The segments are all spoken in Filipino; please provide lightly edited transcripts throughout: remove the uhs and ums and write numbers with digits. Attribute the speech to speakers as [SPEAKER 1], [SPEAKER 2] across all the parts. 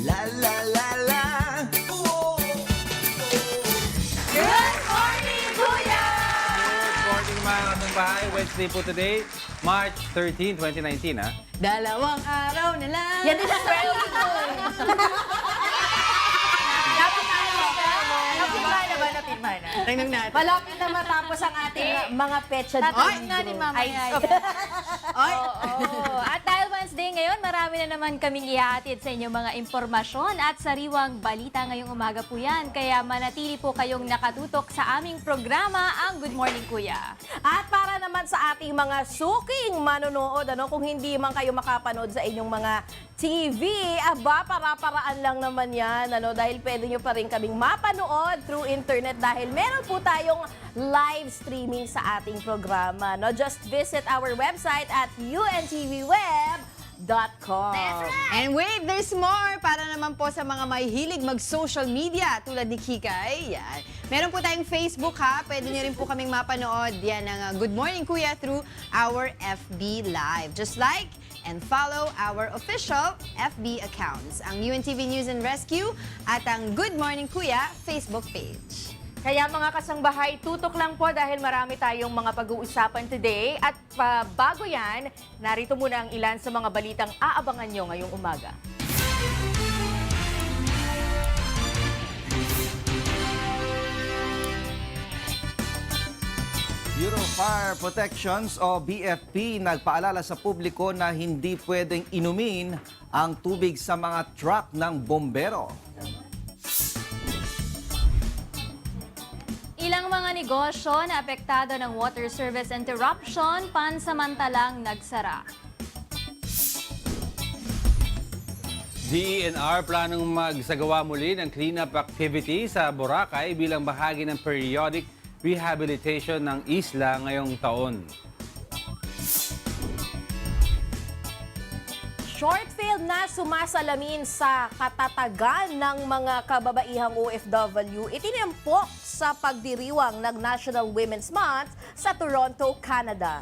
[SPEAKER 1] La la la la.
[SPEAKER 2] Good morning, Kuya!
[SPEAKER 3] Good morning mga kapatid bahay. Wednesday po today, March 13, 2019 ha.
[SPEAKER 2] Dalawang araw na lang.
[SPEAKER 4] Yan din ang spelling ko eh.
[SPEAKER 2] Napirma na ba? Napirma na. Tingnan natin.
[SPEAKER 4] Malapit na matapos ang ating mga petsa
[SPEAKER 2] Tatawin
[SPEAKER 4] dito.
[SPEAKER 2] nga ni Mama Yaya.
[SPEAKER 5] Oo. At dahil Wednesday ngayon, marami na naman kaming ihahatid sa inyong mga impormasyon at sariwang balita ngayong umaga po yan. Kaya manatili po kayong nakatutok sa aming programa, ang Good Morning Kuya.
[SPEAKER 4] At para naman sa ating mga suking manonood, kung hindi man kayo makapanood sa inyong mga TV, para-paraan lang naman yan, dahil pwede nyo pa rin kaming mapanood through internet dahil meron po tayong live streaming sa ating programa. Just visit our website at untvweb.com.
[SPEAKER 2] And wait, there's more para naman po sa mga may hilig mag-social media tulad ni Kikay. Yan. Meron po tayong Facebook ha. Pwede nyo rin po kaming mapanood. Yan ang Good Morning Kuya through our FB Live. Just like and follow our official FB accounts, ang UNTV News and Rescue at ang Good Morning Kuya Facebook page.
[SPEAKER 4] Kaya mga kasangbahay, tutok lang po dahil marami tayong mga pag-uusapan today. At bago yan, narito muna ang ilan sa mga balitang aabangan nyo ngayong umaga.
[SPEAKER 1] Bureau of Fire Protections o BFP nagpaalala sa publiko na hindi pwedeng inumin ang tubig sa mga truck ng bombero.
[SPEAKER 5] Ilang mga negosyo na apektado ng water service interruption, pansamantalang nagsara.
[SPEAKER 3] DENR planong magsagawa muli ng cleanup activity sa Boracay bilang bahagi ng periodic rehabilitation ng isla ngayong taon.
[SPEAKER 4] Short film na sumasalamin sa katatagan ng mga kababaihang OFW itinampok sa pagdiriwang ng National Women's Month sa Toronto, Canada.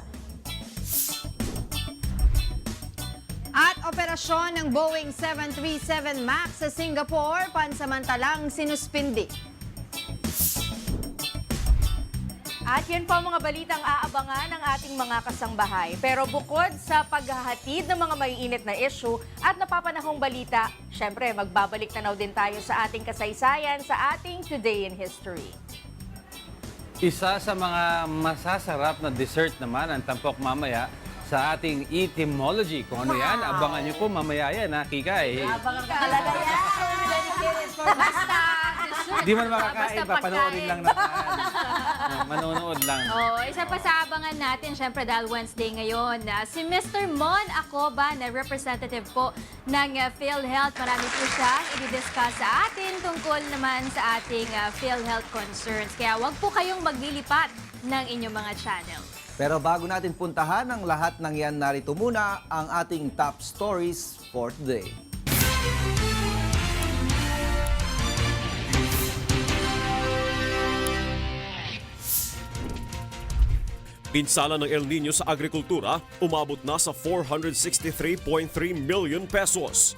[SPEAKER 2] At operasyon ng Boeing 737 MAX sa Singapore, pansamantalang sinuspindi.
[SPEAKER 4] At yan po ang mga balitang aabangan ng ating mga kasangbahay. Pero bukod sa paghahatid ng mga maiinit na issue at napapanahong balita, syempre magbabalik tanaw din tayo sa ating kasaysayan sa ating Today in History.
[SPEAKER 3] Isa sa mga masasarap na dessert naman ang tampok mamaya sa ating etymology. Kung ano yan, abangan niyo po mamaya yan ha, Kikay.
[SPEAKER 4] Abangan ka talaga yan!
[SPEAKER 5] Basta,
[SPEAKER 3] Di man makakain,
[SPEAKER 5] Basta
[SPEAKER 3] papanoorin
[SPEAKER 5] pagkain.
[SPEAKER 3] lang naman. Manonood lang.
[SPEAKER 5] oh, isa pa sa abangan natin, syempre dahil Wednesday ngayon, si Mr. Mon Acoba na representative po ng PhilHealth. Marami po siyang i-discuss sa atin tungkol naman sa ating PhilHealth concerns. Kaya wag po kayong maglilipat ng inyong mga channel.
[SPEAKER 1] Pero bago natin puntahan ang lahat ng yan, narito muna ang ating top stories for today.
[SPEAKER 6] Pinsala ng El Nino sa agrikultura, umabot na sa 463.3 million pesos.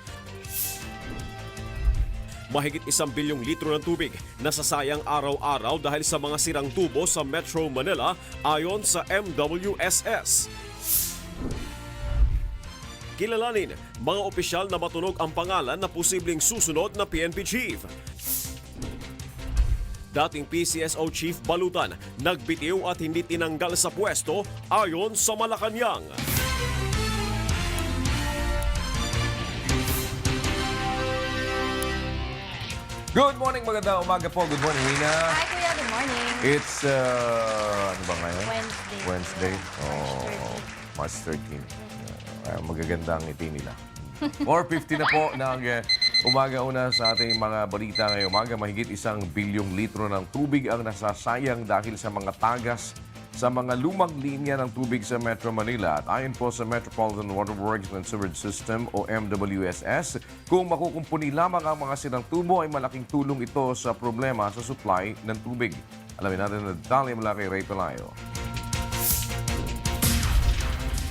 [SPEAKER 6] Mahigit 1 bilyong litro ng tubig nasasayang araw-araw dahil sa mga sirang tubo sa Metro Manila ayon sa MWSS. Kilalanin, mga opisyal na matunog ang pangalan na posibleng susunod na PNP chief. Dating PCSO Chief Balutan, nagbitiw at hindi tinanggal sa pwesto ayon sa Malacanang.
[SPEAKER 7] Good morning, magandang umaga po. Good morning, Nina.
[SPEAKER 5] Hi Kuya, good morning.
[SPEAKER 7] It's, ano ba ngayon?
[SPEAKER 5] Wednesday.
[SPEAKER 7] Wednesday. March 13. Magaganda ang ngiti nila. 4:50 na po ng umaga una sa ating mga balita ngayong umaga. Mahigit 1 bilyong litro ng tubig ang nasasayang dahil sa mga tagas sa mga lumang linya ng tubig sa Metro Manila. At ayon po sa Metropolitan Water Works and Sewerage System o MWSS, kung makukumpuni lamang ang mga sirang tubo ay malaking tulong ito sa problema sa supply ng tubig. Alamin natin na detalye mula kay Ray Pelayo.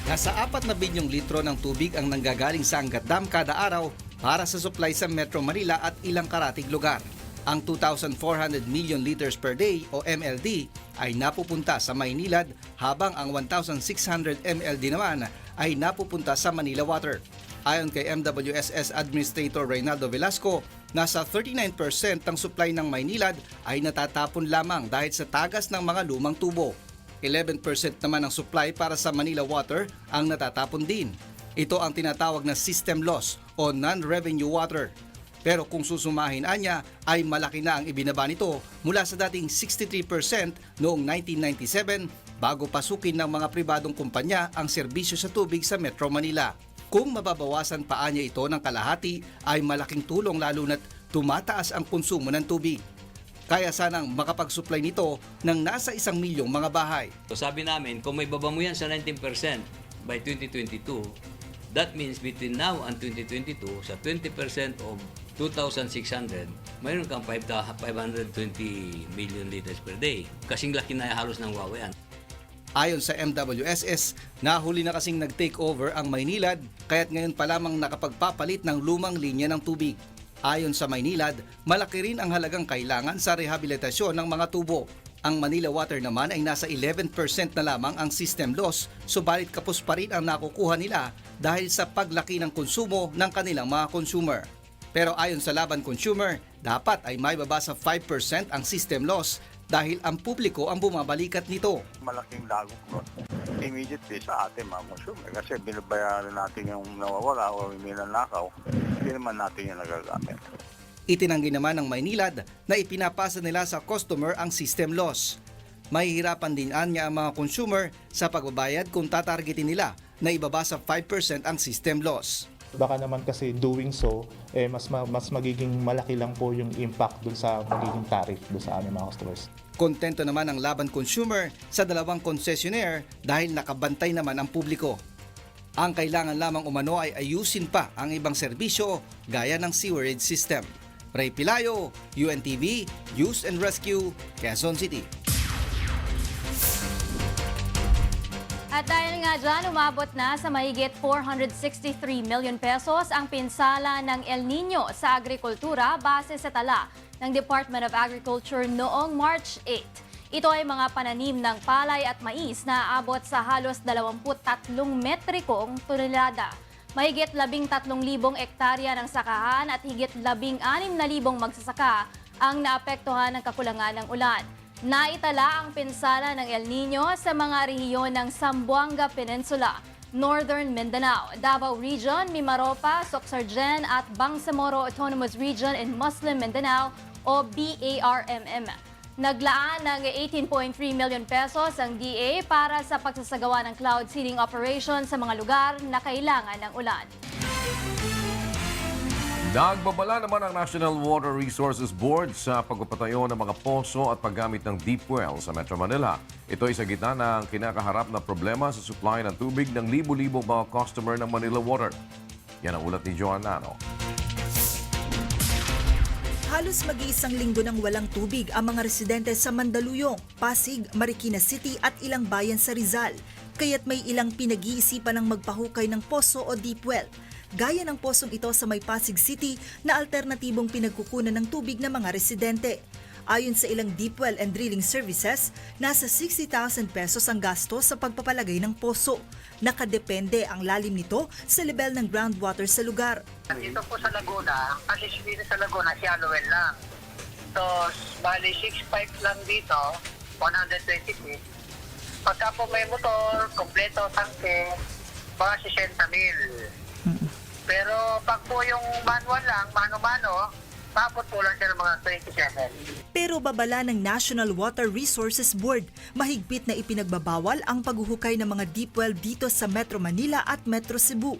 [SPEAKER 8] Nasa 4 na bilyong litro ng tubig ang nanggagaling sa Angat Dam kada araw
[SPEAKER 1] para sa supply sa Metro Manila at ilang karatig lugar. Ang 2,400 million liters per day o MLD ay napupunta sa Maynilad habang ang 1,600 MLD naman ay napupunta sa Manila Water. Ayon kay MWSS Administrator Reynaldo Velasco, nasa 39% ng supply ng Maynilad ay natatapon lamang dahil sa tagas ng mga lumang tubo. 11% naman ng supply para sa Manila Water ang natatapon din. Ito ang tinatawag na system loss o non-revenue water. Pero kung susumahin anya ay malaki na ang ibinaba nito mula sa dating 63% noong 1997 bago pasukin ng mga pribadong kumpanya ang serbisyo sa tubig sa Metro Manila. Kung mababawasan pa anya ito ng kalahati ay malaking tulong lalo na't tumataas ang konsumo ng tubig. Kaya sanang makapag-supply nito ng nasa 1 milyong mga bahay.
[SPEAKER 8] So sabi namin, kung may baba mo yan sa 19% by 2022, that means between now and 2022, sa 20% of 2,600, mayroon kang 520 million liters per day. Kasing laki na halos ng Wawayan.
[SPEAKER 1] Ayon sa MWSS, nahuli na kasing nag-take over ang Maynilad kaya't ngayon pa lamang nakapagpapalit ng lumang linya ng tubig. Ayon sa Maynilad, malaki rin ang halagang kailangan sa rehabilitasyon ng mga tubo. Ang Manila Water naman ay nasa 11% na lamang ang system loss, subalit kapos pa rin ang nakukuha nila dahil sa paglaki ng konsumo ng kanilang mga consumer. Pero ayon sa Laban Consumer, dapat ay may baba sa 5% ang system loss dahil ang publiko ang bumabalikat nito.
[SPEAKER 9] Malaking lagok nun. Immediately sa ating mga consumer kasi binabayaran natin yung nawawala o yung ninanakaw, hindi naman natin yung nagagamit.
[SPEAKER 1] Itinanggi naman ng Maynilad na ipinapasa nila sa customer ang system loss. Mahihirapan din niya ang mga consumer sa pagbabayad kung tatargetin nila na ibaba sa 5% ang system loss.
[SPEAKER 10] Baka naman kasi doing so, mas magiging malaki lang po yung impact dun sa magiging tariff dun sa aming mga customers.
[SPEAKER 1] Kontento naman ang Laban Consumer sa dalawang concessionaire dahil nakabantay naman ang publiko. Ang kailangan lamang umano ay ayusin pa ang ibang serbisyo gaya ng sewerage system. Ray Pilayo, UNTV, News and Rescue, Quezon City.
[SPEAKER 5] At dahil nga dyan, umabot na sa mahigit 463 million pesos ang pinsala ng El Nino sa agrikultura base sa tala ng Department of Agriculture noong March 8. Ito ay mga pananim ng palay at mais na aabot sa halos 23 metrikong tonelada. Mahigit 13,000 ektarya ng sakahan at higit 16,000 magsasaka ang naapektuhan ng kakulangan ng ulan. Naitala ang pinsala ng El Nino sa mga rehiyon ng Zamboanga Peninsula, Northern Mindanao, Davao Region, Mimaropa, Sorsogon at Bangsamoro Autonomous Region in Muslim Mindanao o BARMM. Naglaan ng 18.3 million pesos ang DA para sa pagsasagawa ng cloud seeding operation sa mga lugar na kailangan ng ulan.
[SPEAKER 7] Nagbabala naman ang National Water Resources Board sa pagpapatayo ng mga poso at paggamit ng deep well sa Metro Manila. Ito ay sa gitna ng kinakaharap na problema sa supply ng tubig ng libo-libong mga customer ng Manila Water. Yan ang ulat ni Joan Nano.
[SPEAKER 11] Halos mag-iisang linggo nang walang tubig ang mga residente sa Mandaluyong, Pasig, Marikina City at ilang bayan sa Rizal. Kaya't may ilang pinag-iisipan ng magpahukay ng poso o deep well. Gaya ng posong ito sa may Pasig City na alternatibong pinagkukunan ng tubig ng mga residente. Ayon sa ilang deep well and drilling services, nasa 60,000 pesos ang gasto sa pagpapalagay ng poso. Nakadepende ang lalim nito sa level ng groundwater sa lugar.
[SPEAKER 12] Dito po sa Laguna, kasi dito sa Laguna, shallow well lang. So, bali 6 pipes lang dito, 120 feet. Pagka po may motor, kompleto, tangke, mga 60,000. Pero pag po yung manual lang, mano-mano, tapos po lang siya ng mga 27.
[SPEAKER 11] Pero babala ng National Water Resources Board, mahigpit na ipinagbabawal ang paghuhukay ng mga deep well dito sa Metro Manila at Metro Cebu.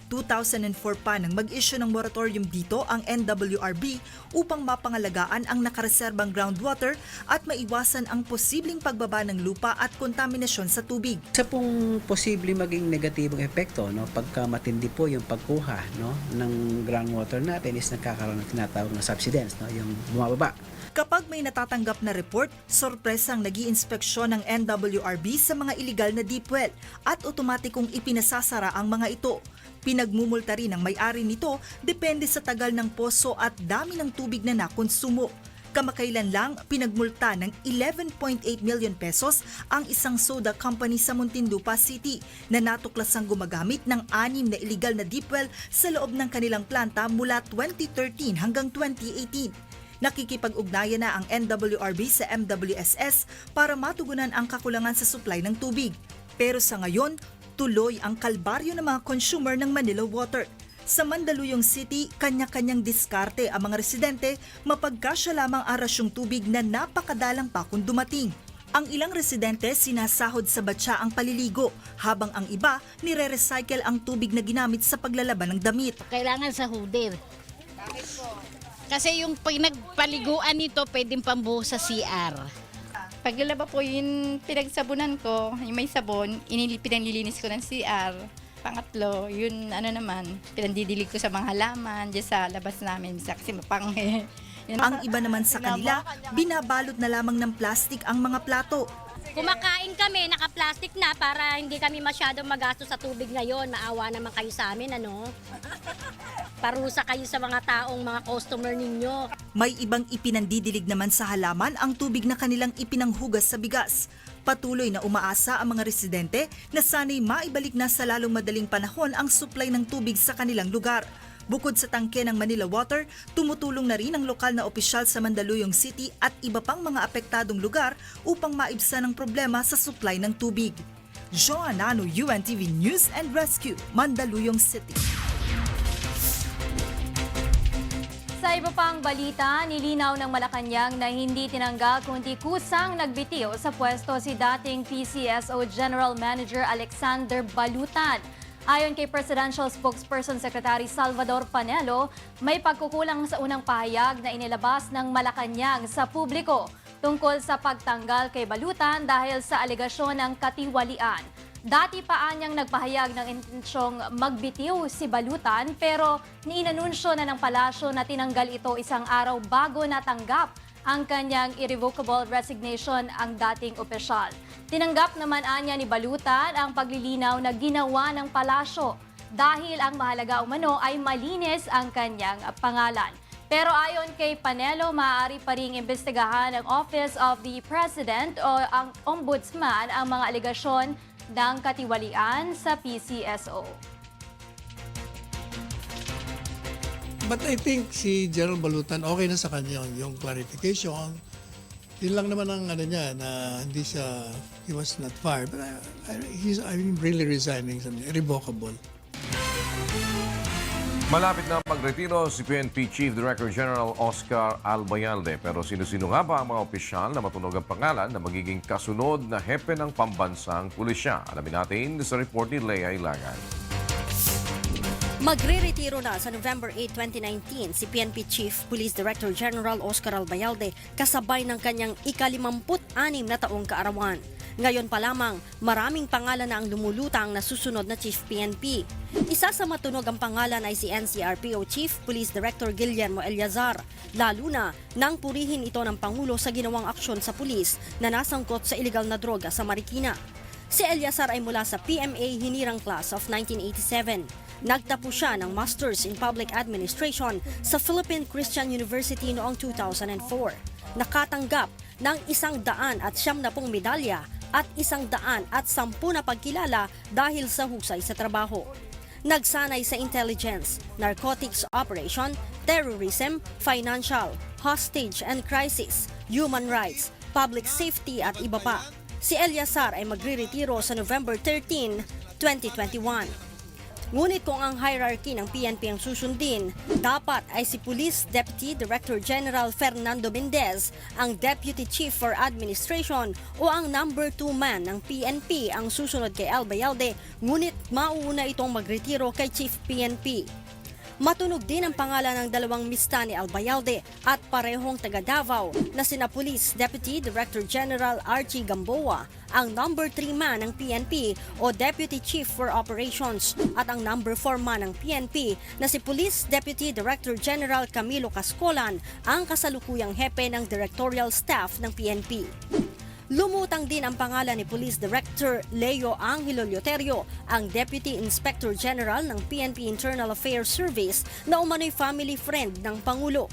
[SPEAKER 11] 2004 pa nang mag-issue ng moratorium dito ang NWRB upang mapangalagaan ang nakareserbang groundwater at maiwasan ang posibleng pagbaba ng lupa at kontaminasyon sa tubig.
[SPEAKER 13] Isa pong posibleng maging negatibong epekto, no, pagka matindi po yung pagkuha, no, ng groundwater natin is nagkakaroon ng tinatawag na subsidence, no, yung bumababa.
[SPEAKER 11] Kapag may natatanggap na report, sorpresang nag-iinspeksyon ng NWRB sa mga iligal na deep well at otomatikong ipinasasara ang mga ito. Pinagmumulta rin ang may-ari nito depende sa tagal ng poso at dami ng tubig na nakonsumo. Kamakailan lang, pinagmulta ng 11.8 million pesos ang isang soda company sa Muntinlupa City na natuklasang gumagamit ng 6 na illegal na deep well sa loob ng kanilang planta mula 2013 hanggang 2018. Nakikipag-ugnayan na ang NWRB sa MWSS para matugunan ang kakulangan sa supply ng tubig. Pero sa ngayon, tuloy ang kalbaryo ng mga consumer ng Manila Water. Sa Mandaluyong City, kanya-kanyang diskarte ang mga residente mapagkasya lamang ang rasyong tubig na napakadalang pa kung dumating. Ang ilang residente sinasahod sa batya ang paliligo, habang ang iba nire-recycle ang tubig na ginamit sa paglalaban ng damit.
[SPEAKER 14] Kailangan sa hudir.
[SPEAKER 2] Bakit po?
[SPEAKER 14] Kasi yung pinagpaliguan nito, pwedeng pambuhos sa CR.
[SPEAKER 15] Paglalaba po yung pinagsabunan ko, yung may sabon, pinanlilinis ko ng CR. Pangatlo, yun pinandidilig ko sa mga halaman, dyan sa labas namin, kasi mapanghe.
[SPEAKER 11] Ang iba naman sa kanila, binabalot na lamang ng plastic ang mga plato.
[SPEAKER 14] Kumakain kami, naka-plastic na para hindi kami masyadong magastos sa tubig ngayon. Maawa naman kayo sa amin, Parusa kayo sa mga taong mga customer ninyo.
[SPEAKER 11] May ibang ipinandidilig naman sa halaman ang tubig na kanilang ipinanghugas sa bigas. Patuloy na umaasa ang mga residente na sana'y maibalik na sa lalong madaling panahon ang supply ng tubig sa kanilang lugar. Bukod sa tangke ng Manila Water, tumutulong na rin ang lokal na opisyal sa Mandaluyong City at iba pang mga apektadong lugar upang maibsan ang problema sa supply ng tubig. Joanna Ano, UNTV News and Rescue, Mandaluyong City.
[SPEAKER 5] Sa iba pang balita, nilinaw ng Malacanang na hindi tinanggal kundi kusang nagbitiw sa pwesto si dating PCSO General Manager Alexander Balutan. Ayon kay Presidential Spokesperson Secretary Salvador Panelo, may pagkukulang sa unang pahayag na inilabas ng Malacanang sa publiko tungkol sa pagtanggal kay Balutan dahil sa alegasyon ng katiwalian. Dati pa anyang nagpahayag ng intensyong magbitiw si Balutan pero niinanunsyo na ng palasyo na tinanggal ito isang araw bago natanggap ang kanyang irrevocable resignation ang dating opisyal. Tinanggap naman anya ni Balutan ang paglilinaw na ginawa ng palasyo dahil ang mahalaga umano ay malinis ang kanyang pangalan. Pero ayon kay Panelo, maaari pa ring imbestigahan ng Office of the President o ang Ombudsman ang mga alegasyon ng katiwalian sa PCSO.
[SPEAKER 16] But I think si General Balutan, okay na sa kanya yung clarification. Yun lang naman ang niya, na hindi siya, he was not fired. But I'm really resigning, irrevocable.
[SPEAKER 7] Malapit na magretiro si PNP Chief Director General Oscar Albayalde. Pero sino-sino nga ba ang mga opisyal na matunog ang pangalan na magiging kasunod na hepe ng pambansang pulisya? Alamin natin sa report ni Lea Ilagan.
[SPEAKER 17] Magre-retiro na sa November 8, 2019 si PNP Chief Police Director General Oscar Albayalde kasabay ng kanyang ika-56 na taong kaarawan. Ngayon pa lamang, maraming pangalan na ang lumulutang na susunod na Chief PNP. Isa sa matunog ang pangalan ay si NCRPO Chief Police Director Guillermo Eleazar, lalo na nang purihin ito ng Pangulo sa ginawang aksyon sa pulis na nasangkot sa iligal na droga sa Marikina. Si Eleazar ay mula sa PMA Hinirang Class of 1987. Nagtapos siya ng Masters in Public Administration sa Philippine Christian University noong 2004. Nakatanggap ng 170 medalya at 110 na pagkilala dahil sa husay sa trabaho. Nagsanay sa intelligence, narcotics operation, terrorism, financial, hostage and crisis, human rights, public safety at iba pa. Si Eleazar ay magre-retiro sa November 13, 2021. Ngunit kung ang hierarchy ng PNP ang susundin, dapat ay si Police Deputy Director General Fernando Mendez, ang Deputy Chief for Administration o ang number 2 man ng PNP ang susunod kay Albayalde, ngunit mauuna itong magretiro kay Chief PNP. Matunog din ang pangalan ng dalawang mista ni Albayalde at parehong taga Davao na sina Police Deputy Director General Archie Gamboa, ang number 3 man ng PNP o Deputy Chief for Operations at ang number 4 man ng PNP na si Police Deputy Director General Camilo Cascolan, ang kasalukuyang hepe ng directorial staff ng PNP. Lumutang din ang pangalan ni Police Director Leo Angelo Lioterio, ang Deputy Inspector General ng PNP Internal Affairs Service na umano'y family friend ng Pangulo.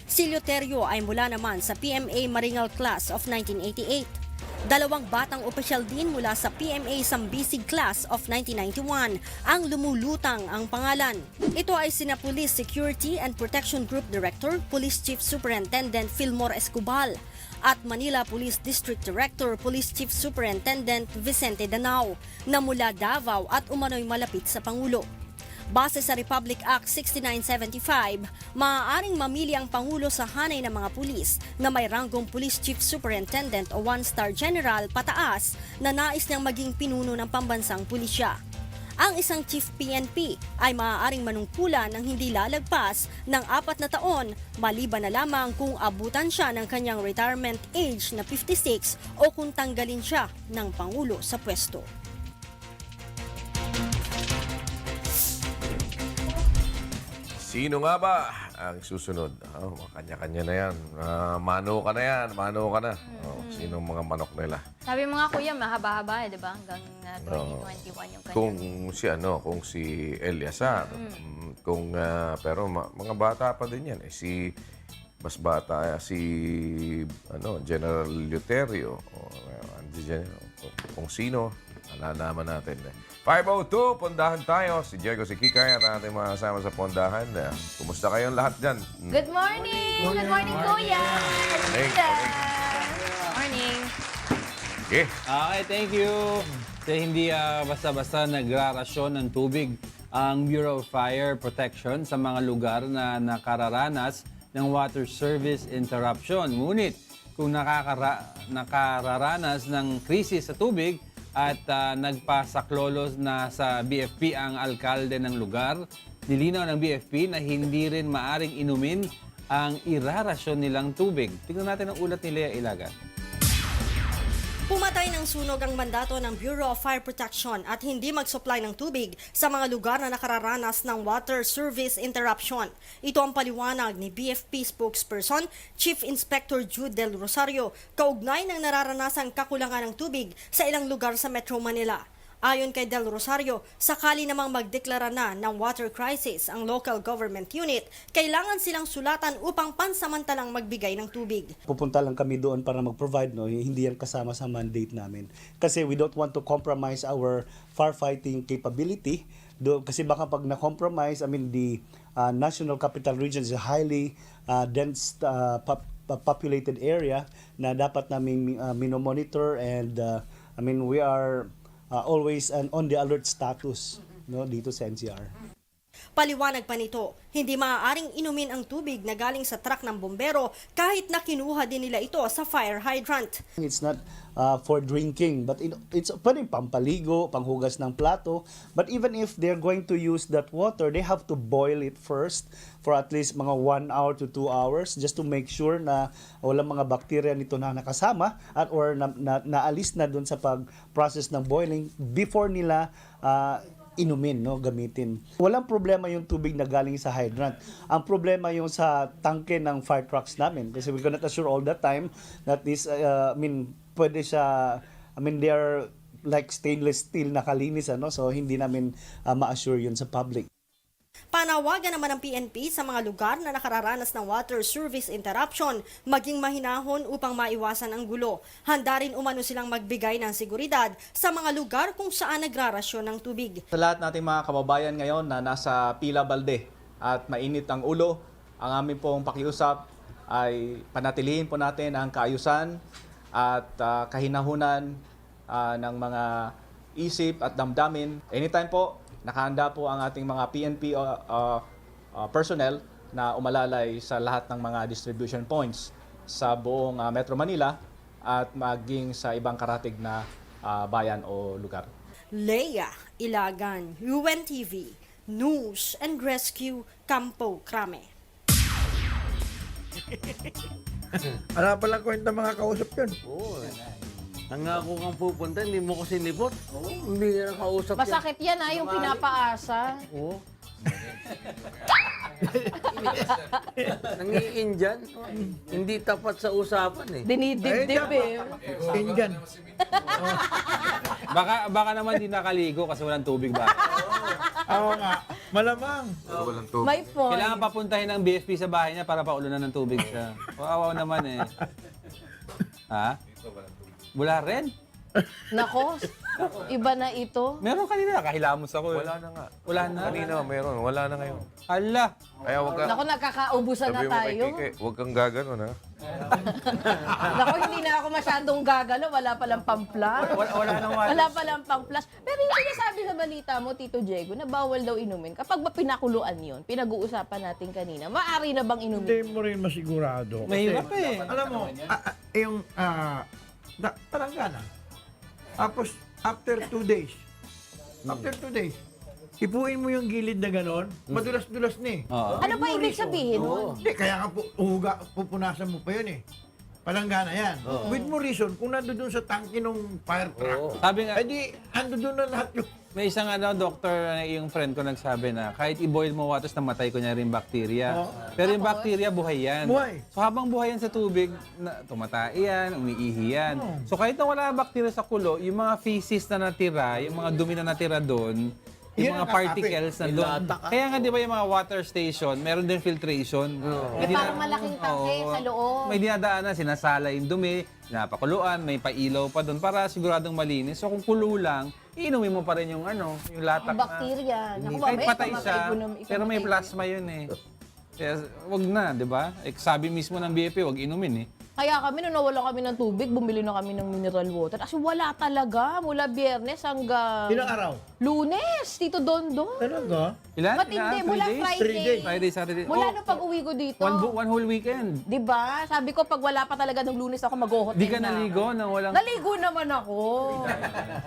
[SPEAKER 17] Si Lioterio ay mula naman sa PMA Maringal Class of 1988. Dalawang batang opisyal din mula sa PMA Sambisig Class of 1991 ang lumulutang ang pangalan. Ito ay sina Police Security and Protection Group Director, Police Chief Superintendent Fillmore Escobal, at Manila Police District Director, Police Chief Superintendent Vicente Danao, na mula Davao at umano'y malapit sa Pangulo. Base sa Republic Act 6975, maaaring mamili ang Pangulo sa hanay ng mga pulis na may ranggong Police Chief Superintendent o 1-star General pataas na nais niyang maging pinuno ng pambansang pulisya. Ang isang Chief PNP ay maaaring manungkulan ng hindi lalagpas ng 4 na taon maliban na lamang kung abutan siya ng kanyang retirement age na 56 o kung tanggalin siya ng Pangulo sa pwesto.
[SPEAKER 7] Sino nga ba ang susunod? Kanya-kanya na yan. Mano ka na yan. Mano ka na. Sino mga manok nila?
[SPEAKER 5] Sabi mo nga kuya, mahaba-haba di ba? Hanggang 2021 yung kanya.
[SPEAKER 7] Kung si Eliasar. Pero mga bata pa din yan. Mas bata si General Lioterio. Kung sino, alalaman natin. 5:02, pondahan tayo. Si Diego, si Kikay at ating mga kasama sa pondahan. Kumusta kayong lahat dyan?
[SPEAKER 5] Good morning! Good morning, kuya! Morning!
[SPEAKER 7] Okay.
[SPEAKER 3] Okay, thank you. Hindi basta-basta nagrarasyon ng tubig ang Bureau of Fire Protection sa mga lugar na nakararanas ng water service interruption. Ngunit kung nakararanas ng krisis sa tubig at nagpasaklolos na sa BFP ang alkalde ng lugar, nilinaw ng BFP na hindi rin maaring inumin ang irarasyon nilang tubig. Tingnan natin ang ulat ni Lea Ilagan.
[SPEAKER 17] Pumatay ng sunog ang mandato ng Bureau of Fire Protection at hindi mag-supply ng tubig sa mga lugar na nakararanas ng water service interruption. Ito ang paliwanag ni BFP spokesperson, Chief Inspector Jude Del Rosario, kaugnay ng nararanasang kakulangan ng tubig sa ilang lugar sa Metro Manila. Ayon kay Del Rosario, sakali namang magdeklara na ng water crisis ang local government unit, kailangan silang sulatan upang pansamantalang magbigay ng tubig.
[SPEAKER 18] Pupunta lang kami doon para mag-provide, hindi yan kasama sa mandate namin. Kasi we don't want to compromise our firefighting capability. Kasi baka pag na-compromise, the National Capital Region is a highly dense populated area na dapat namin minomonitor and we are always on the alert status dito sa NCR.
[SPEAKER 17] Paliwanag pa nito, hindi maaaring inumin ang tubig na galing sa truck ng bombero kahit na kinuha din nila ito sa fire hydrant.
[SPEAKER 18] It's not for drinking, but it's pwedeng pampaligo, panghugas ng plato. But even if they're going to use that water, they have to boil it first for at least mga 1 hour to 2 hours just to make sure na walang mga bacteria nito na nakasama or naalis na dun sa pag-process ng boiling before nila inumin, gamitin. Walang problema yung tubig na galing sa hydrant. Ang problema yung sa tangke ng fire trucks namin. Kasi we cannot assure all the time that this, pwede siya, they are like stainless steel na kalinis, so hindi namin ma-assure yun sa public.
[SPEAKER 17] Panawagan naman ng PNP sa mga lugar na nakararanas ng water service interruption maging mahinahon upang maiwasan ang gulo. Handa rin umano silang magbigay ng seguridad sa mga lugar kung saan nagrarasyon ng tubig.
[SPEAKER 19] Sa lahat nating mga kababayan ngayon na nasa Pila Balde at mainit ang ulo, ang aming pong pakiusap ay panatilihin po natin ang kaayusan at kahinahunan ng mga isip at damdamin. Anytime po, nakahanda po ang ating mga PNP personnel na umalalay sa lahat ng mga distribution points sa buong Metro Manila at maging sa ibang karatig na bayan o lugar.
[SPEAKER 17] Lea Ilagan, UNTV, News and Rescue, Campo Crame.
[SPEAKER 20] Wala palang kwenta mga kausap yun.
[SPEAKER 3] Oo. Nangako kang pupunta, hindi mo ko sinipot. Oo, hindi na kausap
[SPEAKER 4] Masakit yan yung pinapaasa.
[SPEAKER 3] Oo.
[SPEAKER 20] Nangiinjan. Hindi tapat sa usapan eh.
[SPEAKER 4] Dinidibdib eh.
[SPEAKER 20] Injan.
[SPEAKER 3] Baka naman di nakaligo kasi walang tubig ba?
[SPEAKER 20] Oo nga. Malamang.
[SPEAKER 7] Walang tubig.
[SPEAKER 4] May point.
[SPEAKER 3] Kailangan papuntahin ng BFP sa bahay niya para paulunan ng tubig siya. Kawawa naman eh. Ha? Wala rin?
[SPEAKER 4] Nako, iba na ito.
[SPEAKER 3] Meron kanina, nakahilamos ako eh.
[SPEAKER 7] Wala na nga.
[SPEAKER 3] Wala na.
[SPEAKER 7] Kanina meron, wala na ngayon.
[SPEAKER 3] Hala.
[SPEAKER 7] Kaya wag ka,
[SPEAKER 4] Nako, nakakaubusan na
[SPEAKER 7] sabi mo kay
[SPEAKER 4] tayo.
[SPEAKER 7] Kike, wag kang gaganon ha.
[SPEAKER 4] Nako, hindi na ako masyadong gagalo. Wala palang pamplas.
[SPEAKER 3] Wala nang wala.
[SPEAKER 4] Wala palang pamplas. Pero yung sinasabi sa balita mo, Tito Diego, na bawal daw inumin. Kapag pinakuluan yon, pinag-uusapan natin kanina, maaari na bang inumin?
[SPEAKER 20] Hindi mo rin masigurado.
[SPEAKER 3] Mahirap eh.
[SPEAKER 20] Alam mo, yung palanggana. Tapos, after 2 days, ipuin mo yung gilid na ganon, madulas-dulas na eh.
[SPEAKER 3] Oo.
[SPEAKER 4] Ano pa ibig sabihin?
[SPEAKER 20] Hindi, kaya ka pupunasan mo pa yun eh. Palanggana yan. With more reason, kung nandun sa tangke ng fire truck,
[SPEAKER 3] Sabi nga,
[SPEAKER 20] edi ando doon na lahat yung...
[SPEAKER 3] may isang doktor, yung friend ko nagsabi na kahit i-boil mo water, namatay ko niya rin bacteria. Pero yung bacteria, buhay yan.
[SPEAKER 20] Buhay.
[SPEAKER 3] So habang buhay yan sa tubig, tumatay yan, umiihi yan. So kahit na wala bacteria sa kulo, yung mga feces na natira, yung mga dumi na natira doon, yung mga particles na doon. Kaya nga di ba yung mga water station, meron din filtration.
[SPEAKER 4] May parang malaking tangke sa loob.
[SPEAKER 3] May dinadaanan, sinasala yung dumi, napakuluan, may pailaw pa doon para siguradong malinis. So kung kulo lang, iinumin mo pa rin yung yung latak
[SPEAKER 4] Ang bacteria. Naku,
[SPEAKER 3] kahit
[SPEAKER 4] mamaya,
[SPEAKER 3] patay siya, pero may plasma yun eh. Kaya wag na, di ba? Sabi mismo ng BFP, wag inumin eh.
[SPEAKER 4] Kaya kami, nung nawala kami ng tubig, bumili na kami ng mineral water. Kasi wala talaga. Mula Biyernes hanggang...
[SPEAKER 20] Ilang araw?
[SPEAKER 4] Lunes, Tito Dondon.
[SPEAKER 20] Talaga?
[SPEAKER 3] Ilan?
[SPEAKER 4] Matindi, mula Friday.
[SPEAKER 3] Friday, Saturday.
[SPEAKER 4] Mula nung pag-uwi ko dito.
[SPEAKER 3] One whole weekend.
[SPEAKER 4] Diba? Sabi ko, pag wala pa talaga ng Lunes ako, mag-hotel
[SPEAKER 3] Di ka
[SPEAKER 4] na.
[SPEAKER 3] naligo nang walang...
[SPEAKER 4] Naligo naman ako.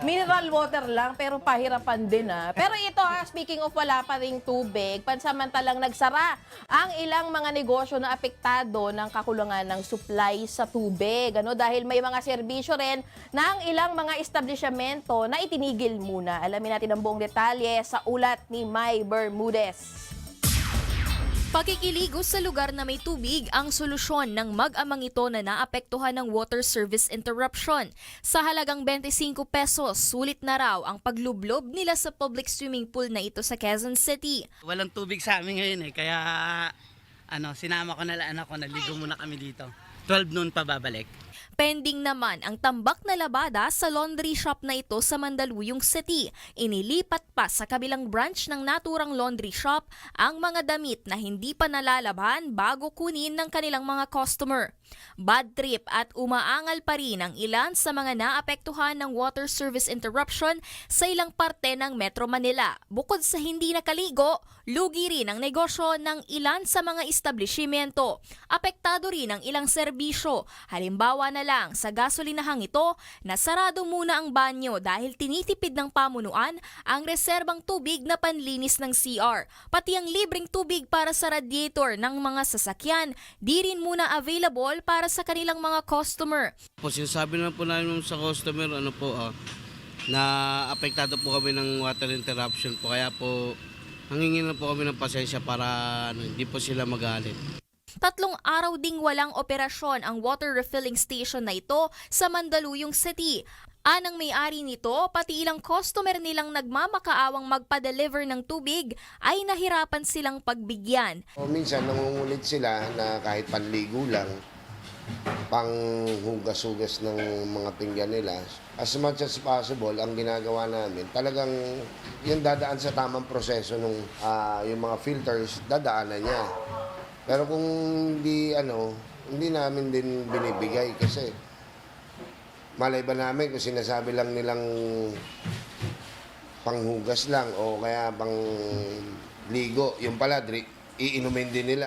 [SPEAKER 4] Mineral water lang, pero pahirapan din Pero ito speaking of wala pa ring tubig, pansamantalang nagsara ang ilang mga negosyo na apektado ng kakulangan ng supply sa tubig. Dahil may mga serbisyo rin ng ilang mga establishmento na itinigil muna. Alamin natin ang buong detalye sa ulat ni May Bermudez.
[SPEAKER 21] Pakikiligo sa lugar na may tubig ang solusyon ng mag-amang ito na naapektuhan ng water service interruption. Sa halagang 25 pesos, sulit na raw ang paglublob nila sa public swimming pool na ito sa Quezon City.
[SPEAKER 22] Walang tubig sa amin ngayon kaya sinama ko na lang anak ko, naligo muna kami dito. 12 noon pa babalik.
[SPEAKER 21] Pending naman ang tambak na labada sa laundry shop na ito sa Mandaluyong City. Inilipat pa sa kabilang branch ng naturang laundry shop ang mga damit na hindi pa nalalabhan bago kunin ng kanilang mga customer. Bad trip at umaangal pa rin ang ilan sa mga naapektuhan ng water service interruption sa ilang parte ng Metro Manila. Bukod sa hindi nakaligo, lugi rin ang negosyo ng ilan sa mga establishmento. Apektado rin ang ilang serbisyo. Halimbawa na lang sa gasolinahang ito, nasarado muna ang banyo dahil tinitipid ng pamunuan ang reserbang tubig na panlinis ng CR. Pati ang libreng tubig para sa radiator ng mga sasakyan, di rin muna available para sa kanilang mga customer.
[SPEAKER 23] Sinasabi na po namin sa customer na apektado po kami ng water interruption po. Kaya po, hangingin na po kami ng pasensya para hindi po sila magalit.
[SPEAKER 21] 3 araw ding walang operasyon ang water refilling station na ito sa Mandaluyong City. Anang may-ari nito, pati ilang customer nilang nagmamakaawang magpa-deliver ng tubig ay nahirapan silang pagbigyan.
[SPEAKER 24] Minsan nangungulit sila na kahit panligo lang, panghugas-hugas ng mga pinggan nila. As much as possible, ang ginagawa namin, talagang yung dadaan sa tamang proseso ng yung mga filters, dadaanan niya. Pero kung hindi namin din binibigay kasi malay ba namin kung sinasabi lang nilang panghugas lang o kaya pang ligo, yung pala, iinumin din nila.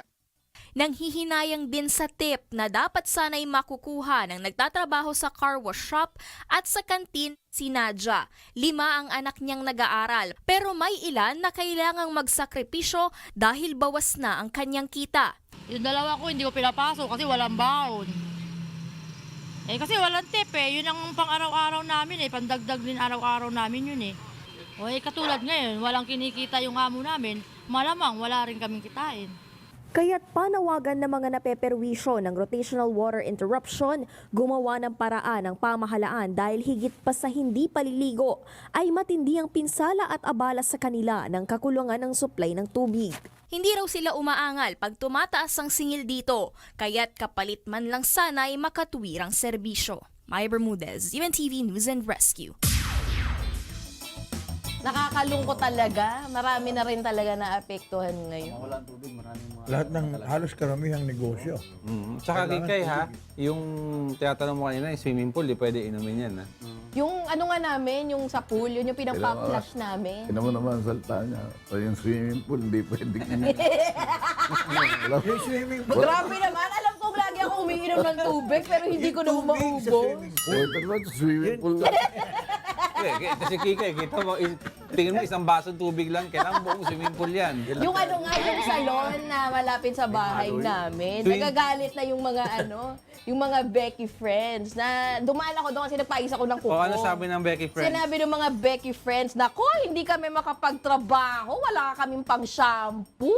[SPEAKER 21] Nanghihinayang din sa tip na dapat sana'y makukuha ng nagtatrabaho sa car wash shop at sa kantin si Nadja. 5 ang anak niyang nag-aaral pero may ilan na kailangang magsakripisyo dahil bawas na ang kanyang kita.
[SPEAKER 25] Yung 2 ko hindi ko pinapasok kasi walang baon. Kasi walang tip yun ang pang araw-araw namin pandagdag din araw-araw namin yun katulad ngayon, walang kinikita yung amo namin. malamang wala rin kaming kitain.
[SPEAKER 17] Kaya't panawagan ng mga napeperwisyo ng rotational water interruption, gumawa ng paraan ng pamahalaan dahil higit pa sa hindi paliligo ay matindi ang pinsala at abala sa kanila ng kakulangan ng supply ng tubig.
[SPEAKER 21] Hindi raw sila umaangal pag tumataas ang singil dito, kaya't kapalit man lang sana ay makatuwirang serbisyo. Maya Bermudez, UNTV News and Rescue.
[SPEAKER 4] Nakakalungkot talaga. Marami na rin talaga naapektuhan ngayon.
[SPEAKER 13] Walang tubig, maraming mga...
[SPEAKER 20] Lahat ng halos karamihang negosyo.
[SPEAKER 3] Tsaka
[SPEAKER 20] Kailangan
[SPEAKER 3] Kikay ha,
[SPEAKER 20] tubig.
[SPEAKER 3] yung tinatanong mo kanina, yung swimming pool, di pwede inumin yan ha.
[SPEAKER 4] Yung ano nga namin, yung sa pool, yun yung pinapap-flush namin.
[SPEAKER 1] Tignan mo naman ang salta niya. O yung swimming pool, hindi pwedeng
[SPEAKER 20] Yung swimming pool.
[SPEAKER 4] Grabe naman. Alam ko lagi ako umiinom ng tubig pero hindi ko na maubos.
[SPEAKER 1] Ito naman, swimming pool lang.
[SPEAKER 3] Kasi Kikay, kita mo, tingin mo isang basong tubig lang, kailangan buong swimming pool yan.
[SPEAKER 4] Yung ano nga, yung salon na malapit sa bahay namin, nagagalit na yung mga yung mga Becky friends na dumaan ako doon kasi nagpais ako ng kuko.
[SPEAKER 3] O ano sabi ng Becky friends?
[SPEAKER 4] Sinabi ng mga Becky friends na, ko, hindi kami makapagtrabaho, wala kaming pang-shampoo.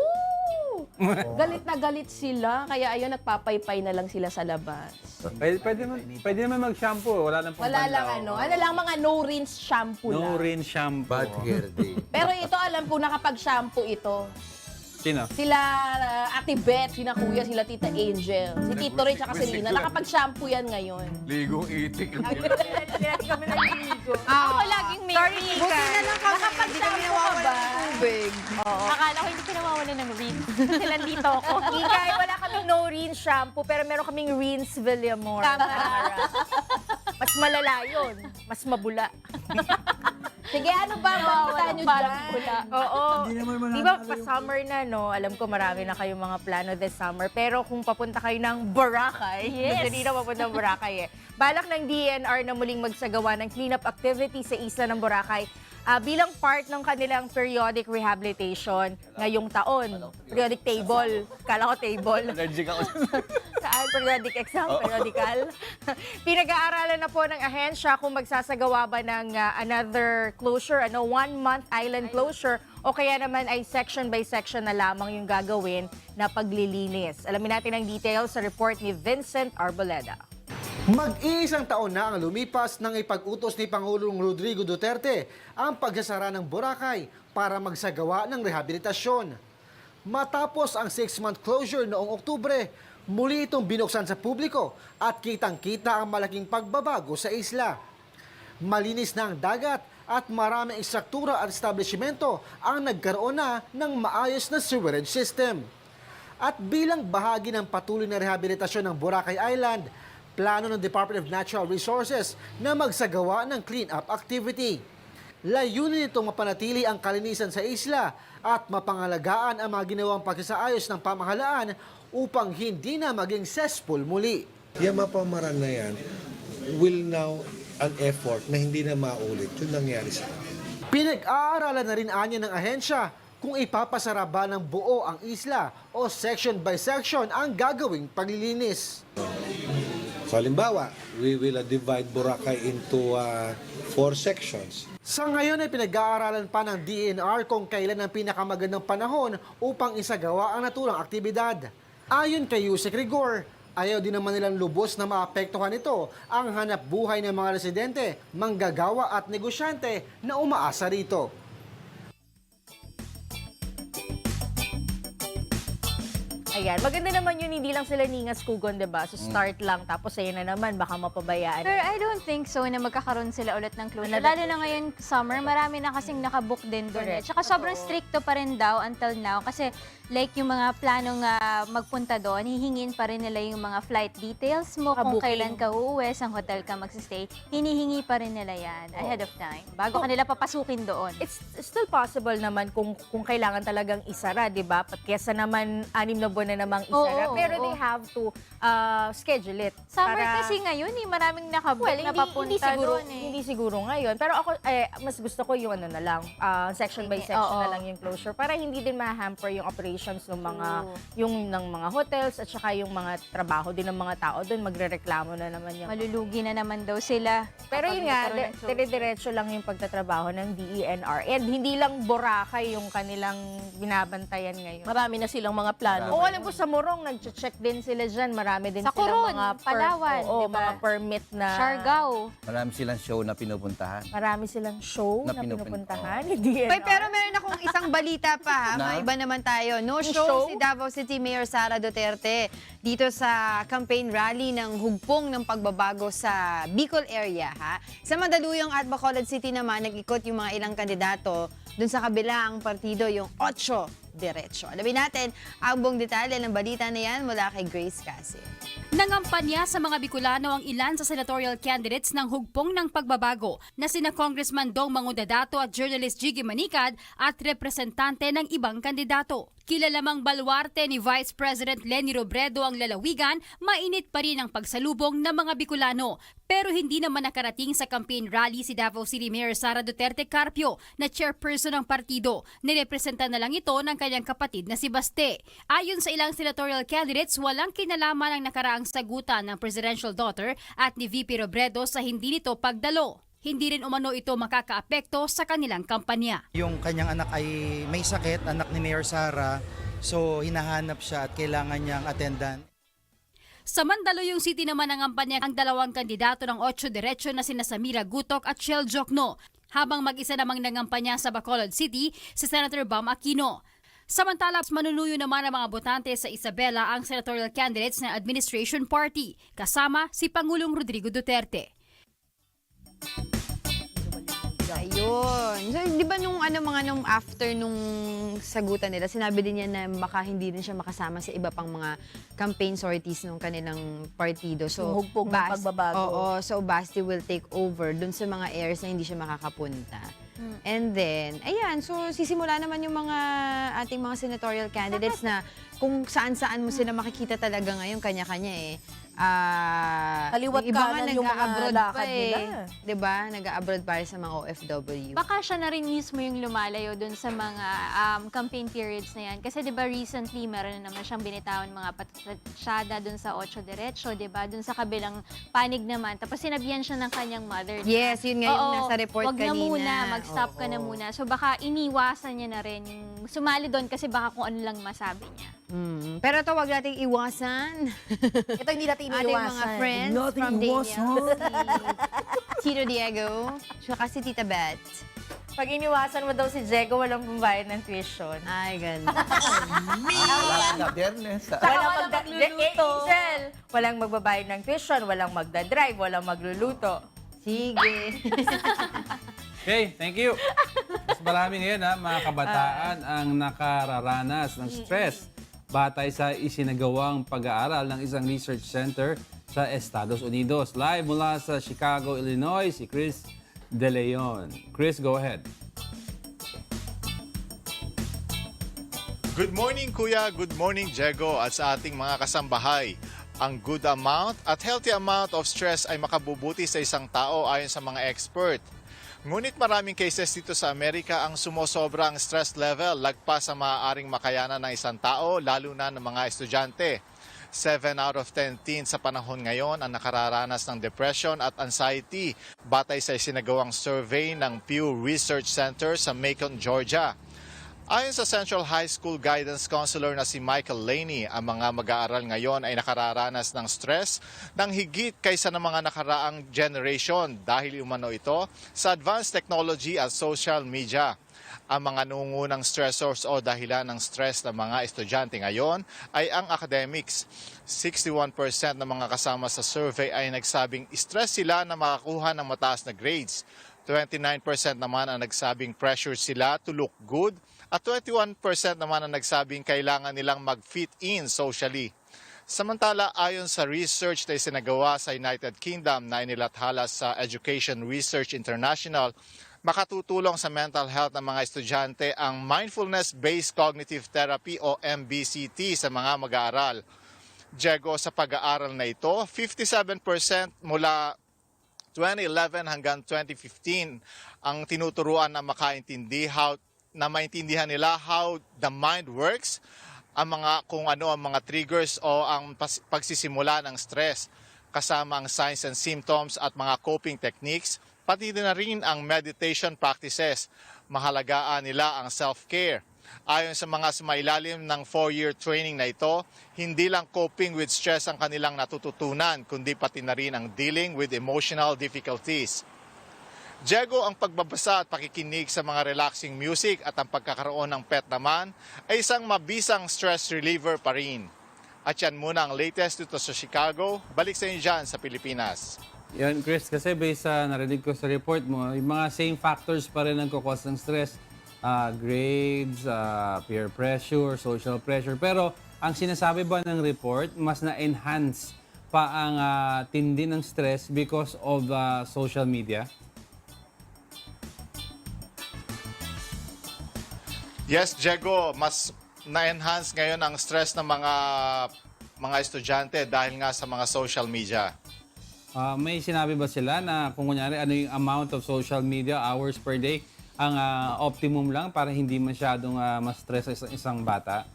[SPEAKER 4] Galit na galit sila, kaya ayun, nagpapaypay na lang sila sa labas.
[SPEAKER 3] Pwede naman mag-shampoo, wala lang pong
[SPEAKER 4] Wala lang
[SPEAKER 3] panlaw.
[SPEAKER 4] ano lang mga no-rinse shampoo lang.
[SPEAKER 3] No rin shampoo. Bad hair day.
[SPEAKER 4] Pero ito, alam ko, nakapag-shampoo ito.
[SPEAKER 3] Sino?
[SPEAKER 4] Sila Ate Beth, sina Kuya, sila Tita Angel, si Tito Ray, tsaka si Lina. Nakapag-shampoo yan ngayon.
[SPEAKER 7] Ligong itik.
[SPEAKER 4] Kami naliligo.
[SPEAKER 5] Ako laging may ring.
[SPEAKER 2] Buti na lang kami, hindi kami nawawala ng tubig.
[SPEAKER 5] Akala ko hindi ka nawawala ng ring. Kasi nandito ako.
[SPEAKER 4] Ikay, wala kaming no rinse shampoo, pero meron kaming rinse Villamor. Mas malala yun. Mas mabula. Sige, ano ba? Bawal nyo dyan. Oo. Di ba pa summer na, no? Alam ko marami na kayong mga plano this summer. Pero kung papunta kayo ng Boracay, kasi hindi na papunta ng Boracay eh. Balak ng DNR na muling magsagawa ng cleanup activity sa isla ng Boracay bilang part ng kanilang periodic rehabilitation ngayong taon. Periodic table. Kala ko table.
[SPEAKER 3] Allergic ako.
[SPEAKER 4] Saan? Periodic exam? Periodical? Pinag-aaralan na po ng ahensya kung magsasagawa ba ng another closure, 1-month island closure, o kaya naman ay section by section na lamang yung gagawin na paglilinis. Alamin natin ang details sa report ni Vincent Arboleda.
[SPEAKER 6] Mag-iisang taon na ang lumipas nang ipag-utos ni Pangulong Rodrigo Duterte ang pagsasara ng Boracay para magsagawa ng rehabilitasyon. Matapos ang 6-month closure noong Oktubre, muli itong binuksan sa publiko at kitang-kita ang malaking pagbabago sa isla. Malinis na ang dagat at maraming istruktura at establishmento ang nagkaroon na ng maayos na sewerage system. At bilang bahagi ng patuloy na rehabilitasyon ng Boracay Island, plano ng Department of Natural Resources na magsagawa ng clean-up activity. Layunin nitong mapanatili ang kalinisan sa isla at mapangalagaan ang mga ginawang pagsasaayos ng pamahalaan upang hindi na maging cesspool muli.
[SPEAKER 8] Yung mapamaran na yan will now an effort na hindi na maulit yung nangyari sa akin.
[SPEAKER 6] Pinag-aaralan na rin anya ng ahensya kung ipapasara ba ng buo ang isla o section by section ang gagawing paglilinis.
[SPEAKER 8] So halimbawa, we will divide Boracay into 4 sections.
[SPEAKER 6] Sa ngayon ay pinag-aaralan pa ng DNR kung kailan ang pinakamagandang panahon upang isagawa ang naturang aktibidad. Ayon kay Yusek Rigor, ayaw din naman nilang lubos na maapektuhan nito ang hanap buhay ng mga residente, manggagawa at negosyante na umaasa rito.
[SPEAKER 4] Ayan, maganda naman yun, hindi lang sila ningas kugon, diba? So start lang, tapos ayun na naman, baka mapabayaan.
[SPEAKER 5] Pero I don't think so na magkakaroon sila ulit ng closure. Lalo na ngayon, summer, marami na kasing nakabook din doon.
[SPEAKER 4] Correct.
[SPEAKER 5] Tsaka sobrang stricto pa rin daw until now. Kasi like yung mga planong magpunta doon, hihingin pa rin nila yung mga flight details mo, kung
[SPEAKER 4] Booking.
[SPEAKER 5] kailan ka uuwi, sa hotel ka magsistay. Hinihingi pa rin nila yan ahead of time, bago kanila papasukin doon.
[SPEAKER 4] It's still possible naman kung kailangan talagang isara, di ba? Kesa naman 6 na buwan na namang isara.
[SPEAKER 5] Oo,
[SPEAKER 4] pero
[SPEAKER 5] oo.
[SPEAKER 4] they have to schedule it.
[SPEAKER 5] Summer kasi ngayon, maraming nakabook na papunta
[SPEAKER 4] hindi siguro,
[SPEAKER 5] doon eh.
[SPEAKER 4] Hindi siguro ngayon. Pero ako, mas gusto ko yung ano na lang, section by section
[SPEAKER 5] Oo.
[SPEAKER 4] na lang yung closure para hindi din ma-hamper yung operation operations ng mga hotels at saka yung mga trabaho din ng mga tao doon, magrereklamo na naman yung
[SPEAKER 5] Malulugi na naman daw sila.
[SPEAKER 4] pero
[SPEAKER 5] kapag
[SPEAKER 4] yun nga,
[SPEAKER 5] nagkaroon ng closure.
[SPEAKER 4] dire-diretso lang yung pagtatrabaho ng DENR. And hindi lang Boracay yung kanilang binabantayan ngayon. Marami na silang mga plano. Oo, alam ko sa Morong, nag-check din sila dyan. Marami din
[SPEAKER 5] Sa
[SPEAKER 4] silang
[SPEAKER 5] Coron,
[SPEAKER 4] mga
[SPEAKER 5] Palawan,
[SPEAKER 4] oo,
[SPEAKER 5] diba?
[SPEAKER 4] mga permit na...
[SPEAKER 5] Siargao.
[SPEAKER 1] Marami silang show na pinupuntahan.
[SPEAKER 4] Marami silang show
[SPEAKER 1] Na
[SPEAKER 4] na pinupuntahan.
[SPEAKER 1] pinupuntahan.
[SPEAKER 4] Ni DENR.
[SPEAKER 2] Pero meron akong isang balita pa, ha?
[SPEAKER 1] Na?
[SPEAKER 2] Maiba naman tayo. No
[SPEAKER 4] Yung
[SPEAKER 2] show
[SPEAKER 4] show?
[SPEAKER 2] si Davao City Mayor Sara Duterte dito sa campaign rally ng hugpong ng pagbabago sa Bicol area, ha? Sa Mandaluyong at Bacolod City naman, nag-ikot yung mga ilang kandidato dun sa kabilang partido, yung 8 Diretso. Alamin natin ang buong detalye ng balita na yan mula kay Grace Cassie.
[SPEAKER 9] Nangampanya sa mga Bicolano ang ilan sa senatorial candidates ng hugpong ng pagbabago na sina Congressman Dong Mangudadato at journalist Jiggy Manicad at representante ng ibang kandidato. Kilalamang baluarte ni Vice President Leni Robredo ang lalawigan, mainit pa rin ang pagsalubong ng mga Bicolano. Pero hindi naman nakarating sa campaign rally si Davao City Mayor Sara Duterte Carpio na chairperson ng partido. Nirepresenta na lang ito ng kanyang kapatid na si Baste. Ayon sa ilang senatorial candidates, walang kinalaman ang nakaraang sagutan ng presidential daughter at ni VP Robredo sa hindi nito pagdalo. Hindi rin umano ito makakaapekto sa kanilang kampanya.
[SPEAKER 10] Yung kanyang anak ay may sakit, anak ni Mayor Sara, so hinahanap siya at kailangan niyang attendan.
[SPEAKER 9] Sa Mandaluyong City naman ang kampanya ang dalawang kandidato ng 8 Diretso na sina Samira Gutok at Shell Jokno, habang mag-isa namang nangampanya sa Bacolod City si Senator Bam Aquino. Samantala, manunuyo naman ang mga botante sa Isabela ang senatorial candidates ng Administration Party, kasama si Pangulong Rodrigo Duterte.
[SPEAKER 2] Ayun. So, di ba nung after nung sagutan nila, sinabi din niya na baka hindi din siya makasama sa iba pang mga campaign sorties ng kanilang partido. So,
[SPEAKER 4] Yung hugpong ng pagbabago.
[SPEAKER 2] Oo, so Basti will take over dun sa mga areas na hindi siya makakapunta. And then, ayan, so sisimula naman yung mga ating mga senatorial candidates na kung saan-saan mo sila makikita talaga ngayon, kanya-kanya eh.
[SPEAKER 4] Kaliwat
[SPEAKER 2] yung iba nga
[SPEAKER 4] kanan yung mga
[SPEAKER 2] nag-a-abroad pa
[SPEAKER 4] lakad
[SPEAKER 2] eh.
[SPEAKER 4] nila.
[SPEAKER 2] Diba? Nag-a-abroad para sa mga OFW.
[SPEAKER 5] Baka siya na rin mismo yung lumalayo dun sa mga campaign periods na yan. Kasi diba recently, meron na naman siyang binitawan mga patasyada dun sa 8 Diretso, diba? Dun sa kabilang panig naman. Tapos sinabihan siya ng kanyang mother.
[SPEAKER 2] Yes, yun nga yung nasa report
[SPEAKER 5] wag
[SPEAKER 2] kanina.
[SPEAKER 5] na muna, mag-stop ka na muna. So baka iniwasan niya na rin yung sumali doon kasi baka kung ano lang masabi niya.
[SPEAKER 2] Pero ito, wag nating iwasan.
[SPEAKER 4] Ito hindi natin
[SPEAKER 2] Ating mga
[SPEAKER 4] iniwasan.
[SPEAKER 2] friends
[SPEAKER 4] Nating
[SPEAKER 2] from
[SPEAKER 4] iwasan.
[SPEAKER 2] Daniel, si Tito Diego, tsaka si Tita Bet.
[SPEAKER 4] Pag iniwasan mo daw si Diego, walang pambayad ng tuition.
[SPEAKER 2] Ay, ganda.
[SPEAKER 1] Wala na, Biyernes.
[SPEAKER 4] Walang
[SPEAKER 5] magluluto.
[SPEAKER 4] Walang magbabayad ng tuition, walang magdadrive, walang magluluto.
[SPEAKER 2] Sige.
[SPEAKER 3] Okay, thank you. Mas marami ngayon mga kabataan ang nakararanas ng stress batay sa isinagawang pag-aaral ng isang research center sa Estados Unidos. Live mula sa Chicago, Illinois, si Chris De Leon. Chris, go ahead.
[SPEAKER 12] Good morning, Kuya. Good morning, Diego. At sa ating mga kasambahay, ang good amount at healthy amount of stress ay makabubuti sa isang tao ayon sa mga expert. Ngunit maraming cases dito sa Amerika ang sumosobra ang stress level lagpas sa maaaring makayanan ng isang tao, lalo na ng mga estudyante. 7 out of 10 teens sa panahon ngayon ang nakararanas ng depression at anxiety batay sa isinagawang survey ng Pew Research Center sa Macon, Georgia. Ayon sa Central High School Guidance Counselor na si Michael Laney, ang mga mag-aaral ngayon ay nakararanas ng stress ng higit kaysa ng mga nakaraang generation dahil umano ito sa advanced technology at social media. Ang mga nungunang stressors o dahilan ng stress ng mga estudyante ngayon ay ang academics. 61% ng mga kasama sa survey ay nagsabing stress sila na makakuha ng mataas na grades. 29% naman ang nagsabing pressure sila to look good at 21% naman ang nagsabing kailangan nilang mag-fit in socially. Samantala, ayon sa research na isinagawa sa United Kingdom na inilathala sa Education Research International, makatutulong sa mental health ng mga estudyante ang Mindfulness-Based Cognitive Therapy o MBCT sa mga mag-aaral. Diego, sa pag-aaral na ito, 57% mula 2011 hanggang 2015 ang tinuturuan na makaintindi na maintindihan nila how the mind works, kung ano ang mga triggers o ang pagsisimula ng stress, kasama ang signs and symptoms at mga coping techniques, pati na rin ang meditation practices. Mahalagaan nila ang self-care. Ayon sa mga sumailalim ng 4-year training na ito, hindi lang coping with stress ang kanilang natututunan, kundi pati na rin ang dealing with emotional difficulties. Diego, ang pagbabasa at pakikinig sa mga relaxing music at ang pagkakaroon ng pet naman ay isang mabisang stress reliever pa rin. At yan muna ang latest dito sa Chicago. Balik sa inyo dyan sa Pilipinas.
[SPEAKER 3] Yan, Chris, kasi based sa narinig ko sa report mo, yung mga same factors pa rin ang kukos ng stress. Grades, peer pressure, social pressure. Pero ang sinasabi ba ng report, mas na-enhance pa ang tindi ng stress because of social media?
[SPEAKER 12] Yes, Diego, mas na-enhance ngayon ang stress ng mga estudyante dahil nga sa mga social media.
[SPEAKER 3] May sinabi ba sila na kung kunyari ano yung amount of social media hours per day ang optimum lang para hindi masyadong ma-stress isang bata?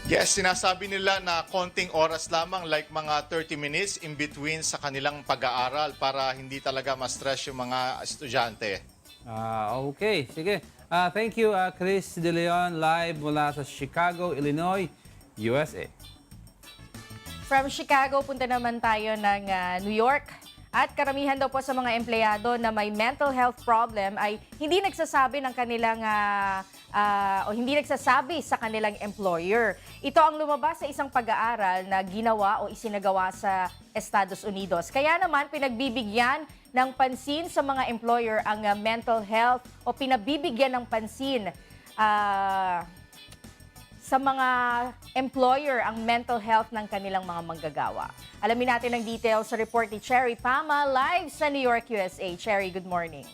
[SPEAKER 12] Yes, sinasabi nila na konting oras lamang, like mga 30 minutes in between sa kanilang pag-aaral para hindi talaga ma-stress yung mga estudyante.
[SPEAKER 3] Okay, sige. Thank you, Chris De Leon, live mula sa Chicago, Illinois, USA.
[SPEAKER 4] From Chicago, punta naman tayo ng New York. At karamihan daw po sa mga empleyado na may mental health problem ay hindi nagsasabi ng kanilang o hindi nagsasabi sa kanilang employer. Ito ang lumabas sa isang pag-aaral na ginawa o isinagawa sa Estados Unidos. Kaya naman pinagbibigyan ng pansin sa mga employer ang mental health o pinabibigyan ng pansin sa mga employer ang mental health ng kanilang mga manggagawa. Alamin natin ang details sa report ni Cherry Pama live sa New York, USA. Cherry, good morning.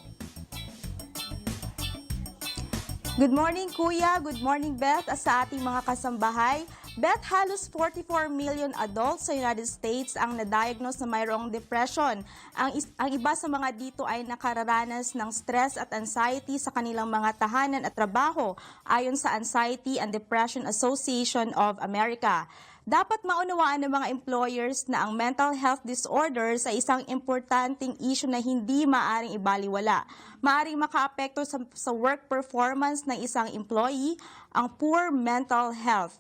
[SPEAKER 11] Good morning, Kuya. Good morning, Beth. Sa ating mga kasambahay, Beth, halos 44 million adults sa United States ang na-diagnose na mayroong depression. Ang iba sa mga dito ay nakararanas ng stress at anxiety sa kanilang mga tahanan at trabaho, ayon sa Anxiety and Depression Association of America. Dapat maunawaan ng mga employers na ang mental health disorders ay isang importanteng issue na hindi maaring ibaliwala. Maaring makaapekto sa work performance ng isang employee ang poor mental health.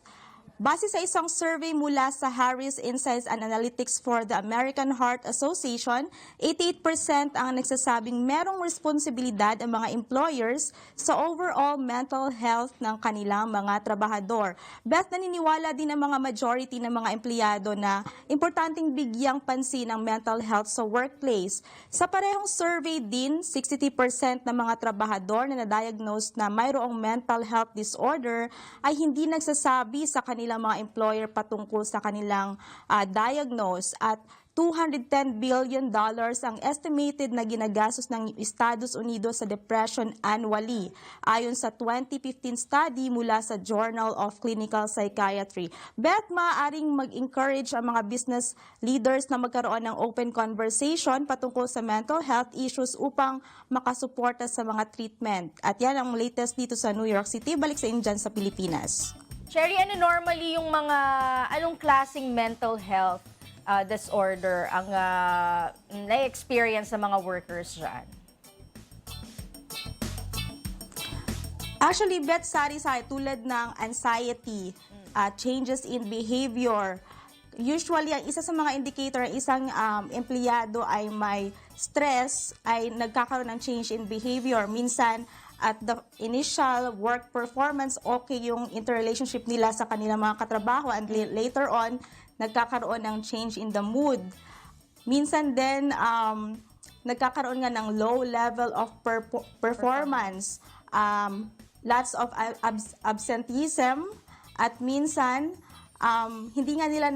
[SPEAKER 11] Base sa isang survey mula sa Harris Insights and Analytics for the American Heart Association, 88% ang nagsasabing merong responsibilidad ang mga employers sa overall mental health ng kanilang mga trabahador. Beth, naniniwala din ang mga majority ng mga empleyado na importanteng bigyang pansin ang mental health sa workplace. Sa parehong survey din, 63% ng mga trabahador na na-diagnose na mayroong mental health disorder ay hindi nagsasabi sa kanilang mga employer patungkol sa kanilang diagnose at $210 billion ang estimated na ginagastos ng Estados Unidos sa depression annually, ayon sa 2015 study mula sa Journal of Clinical Psychiatry. Beth, maaaring mag-encourage ang mga business leaders na magkaroon ng open conversation patungkol sa mental health issues upang makasuporta sa mga treatment. At yan ang latest dito sa New York City. Balik sa inyo dyan sa Pilipinas.
[SPEAKER 4] Cherry, ano normally yung anong klaseng mental health disorder ang na-experience sa mga workers dyan?
[SPEAKER 11] Actually, Beth, sari-sari tulad ng anxiety, changes in behavior. Usually, ang isa sa mga indicator ng isang empleyado ay may stress, ay nagkakaroon ng change in behavior. Minsan, at the initial work performance, okay yung interrelationship nila sa kanilang mga katrabaho, and later on, nagkakaroon ng change in the mood. Minsan din, nagkakaroon nga ng low level of performance, lots of absenteeism, at minsan, hindi nga nila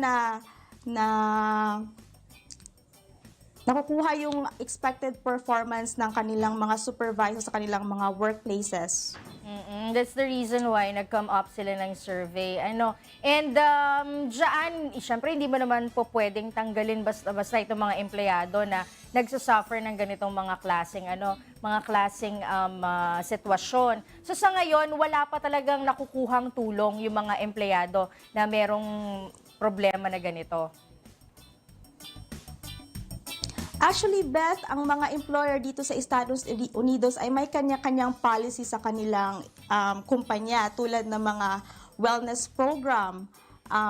[SPEAKER 11] nakukuha yung expected performance ng kanilang mga supervisors sa kanilang mga workplaces.
[SPEAKER 4] That's the reason why nag-come up sila ng survey. And dyan, syempre hindi mo naman po pwedeng tanggalin basta itong mga empleyado na nagsasuffer ng ganitong mga klaseng sitwasyon. So sa ngayon, wala pa talagang nakukuhang tulong yung mga empleyado na merong problema na ganito.
[SPEAKER 11] Actually, Beth, ang mga employer dito sa Estados Unidos ay may kanya-kanyang policy sa kanilang kumpanya tulad ng mga wellness program.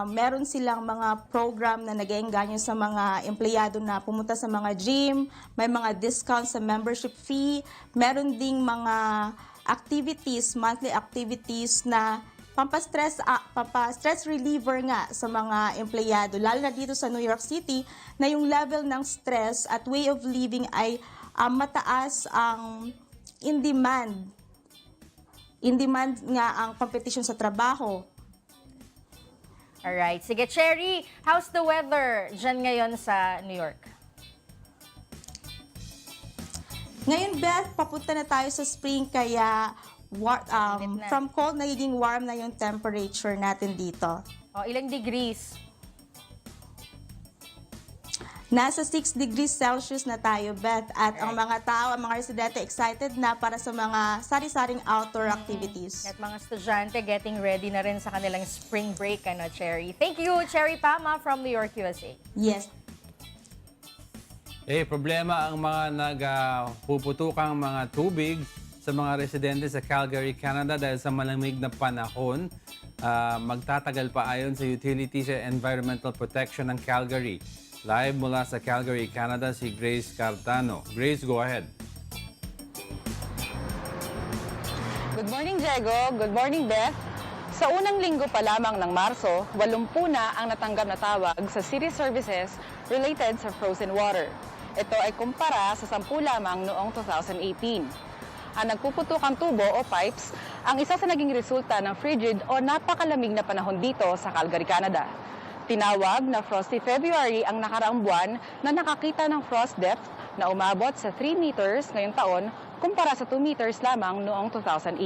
[SPEAKER 11] Meron silang mga program na nag-eengganyo sa mga empleyado na pumunta sa mga gym, may mga discount sa membership fee, meron ding mga activities, monthly activities na pampastress reliever nga sa mga empleyado, lalo na dito sa New York City, na yung level ng stress at way of living ay mataas ang in demand. In demand nga ang competition sa trabaho.
[SPEAKER 4] Alright. Sige, Cherry, how's the weather dyan ngayon sa New York?
[SPEAKER 11] Ngayon, Beth, papunta na tayo sa spring, kaya from cold, nagiging warm na yung temperature natin dito.
[SPEAKER 4] Ilang degrees?
[SPEAKER 11] Nasa 6 degrees Celsius na tayo, Beth. At ang mga tao, ang mga residente, excited na para sa mga sari-saring outdoor activities.
[SPEAKER 4] At mga estudyante getting ready na rin sa kanilang spring break, Cherry. Thank you, Cherry Pama from New York, USA.
[SPEAKER 11] Yes.
[SPEAKER 3] Problema ang mga nagpuputukang mga tubig sa mga residente sa Calgary, Canada dahil sa malamig na panahon. Magtatagal pa ayon sa Utilities and Environmental Protection ng Calgary. Live mula sa Calgary, Canada, si Grace Cardano. Grace, go ahead.
[SPEAKER 14] Good morning, Diego. Good morning, Beth. Sa unang linggo pa lamang ng Marso, 80 na ang natanggap na tawag sa city services related sa frozen water. Ito ay kumpara sa 10 lamang noong 2018. Ang nagpuputukang tubo o pipes ang isa sa naging resulta ng frigid o napakalamig na panahon dito sa Calgary, Canada. Tinawag na Frosty February ang nakaraang buwan na nakakita ng frost depth na umabot sa 3 meters ngayong taon kumpara sa 2 meters lamang noong 2018.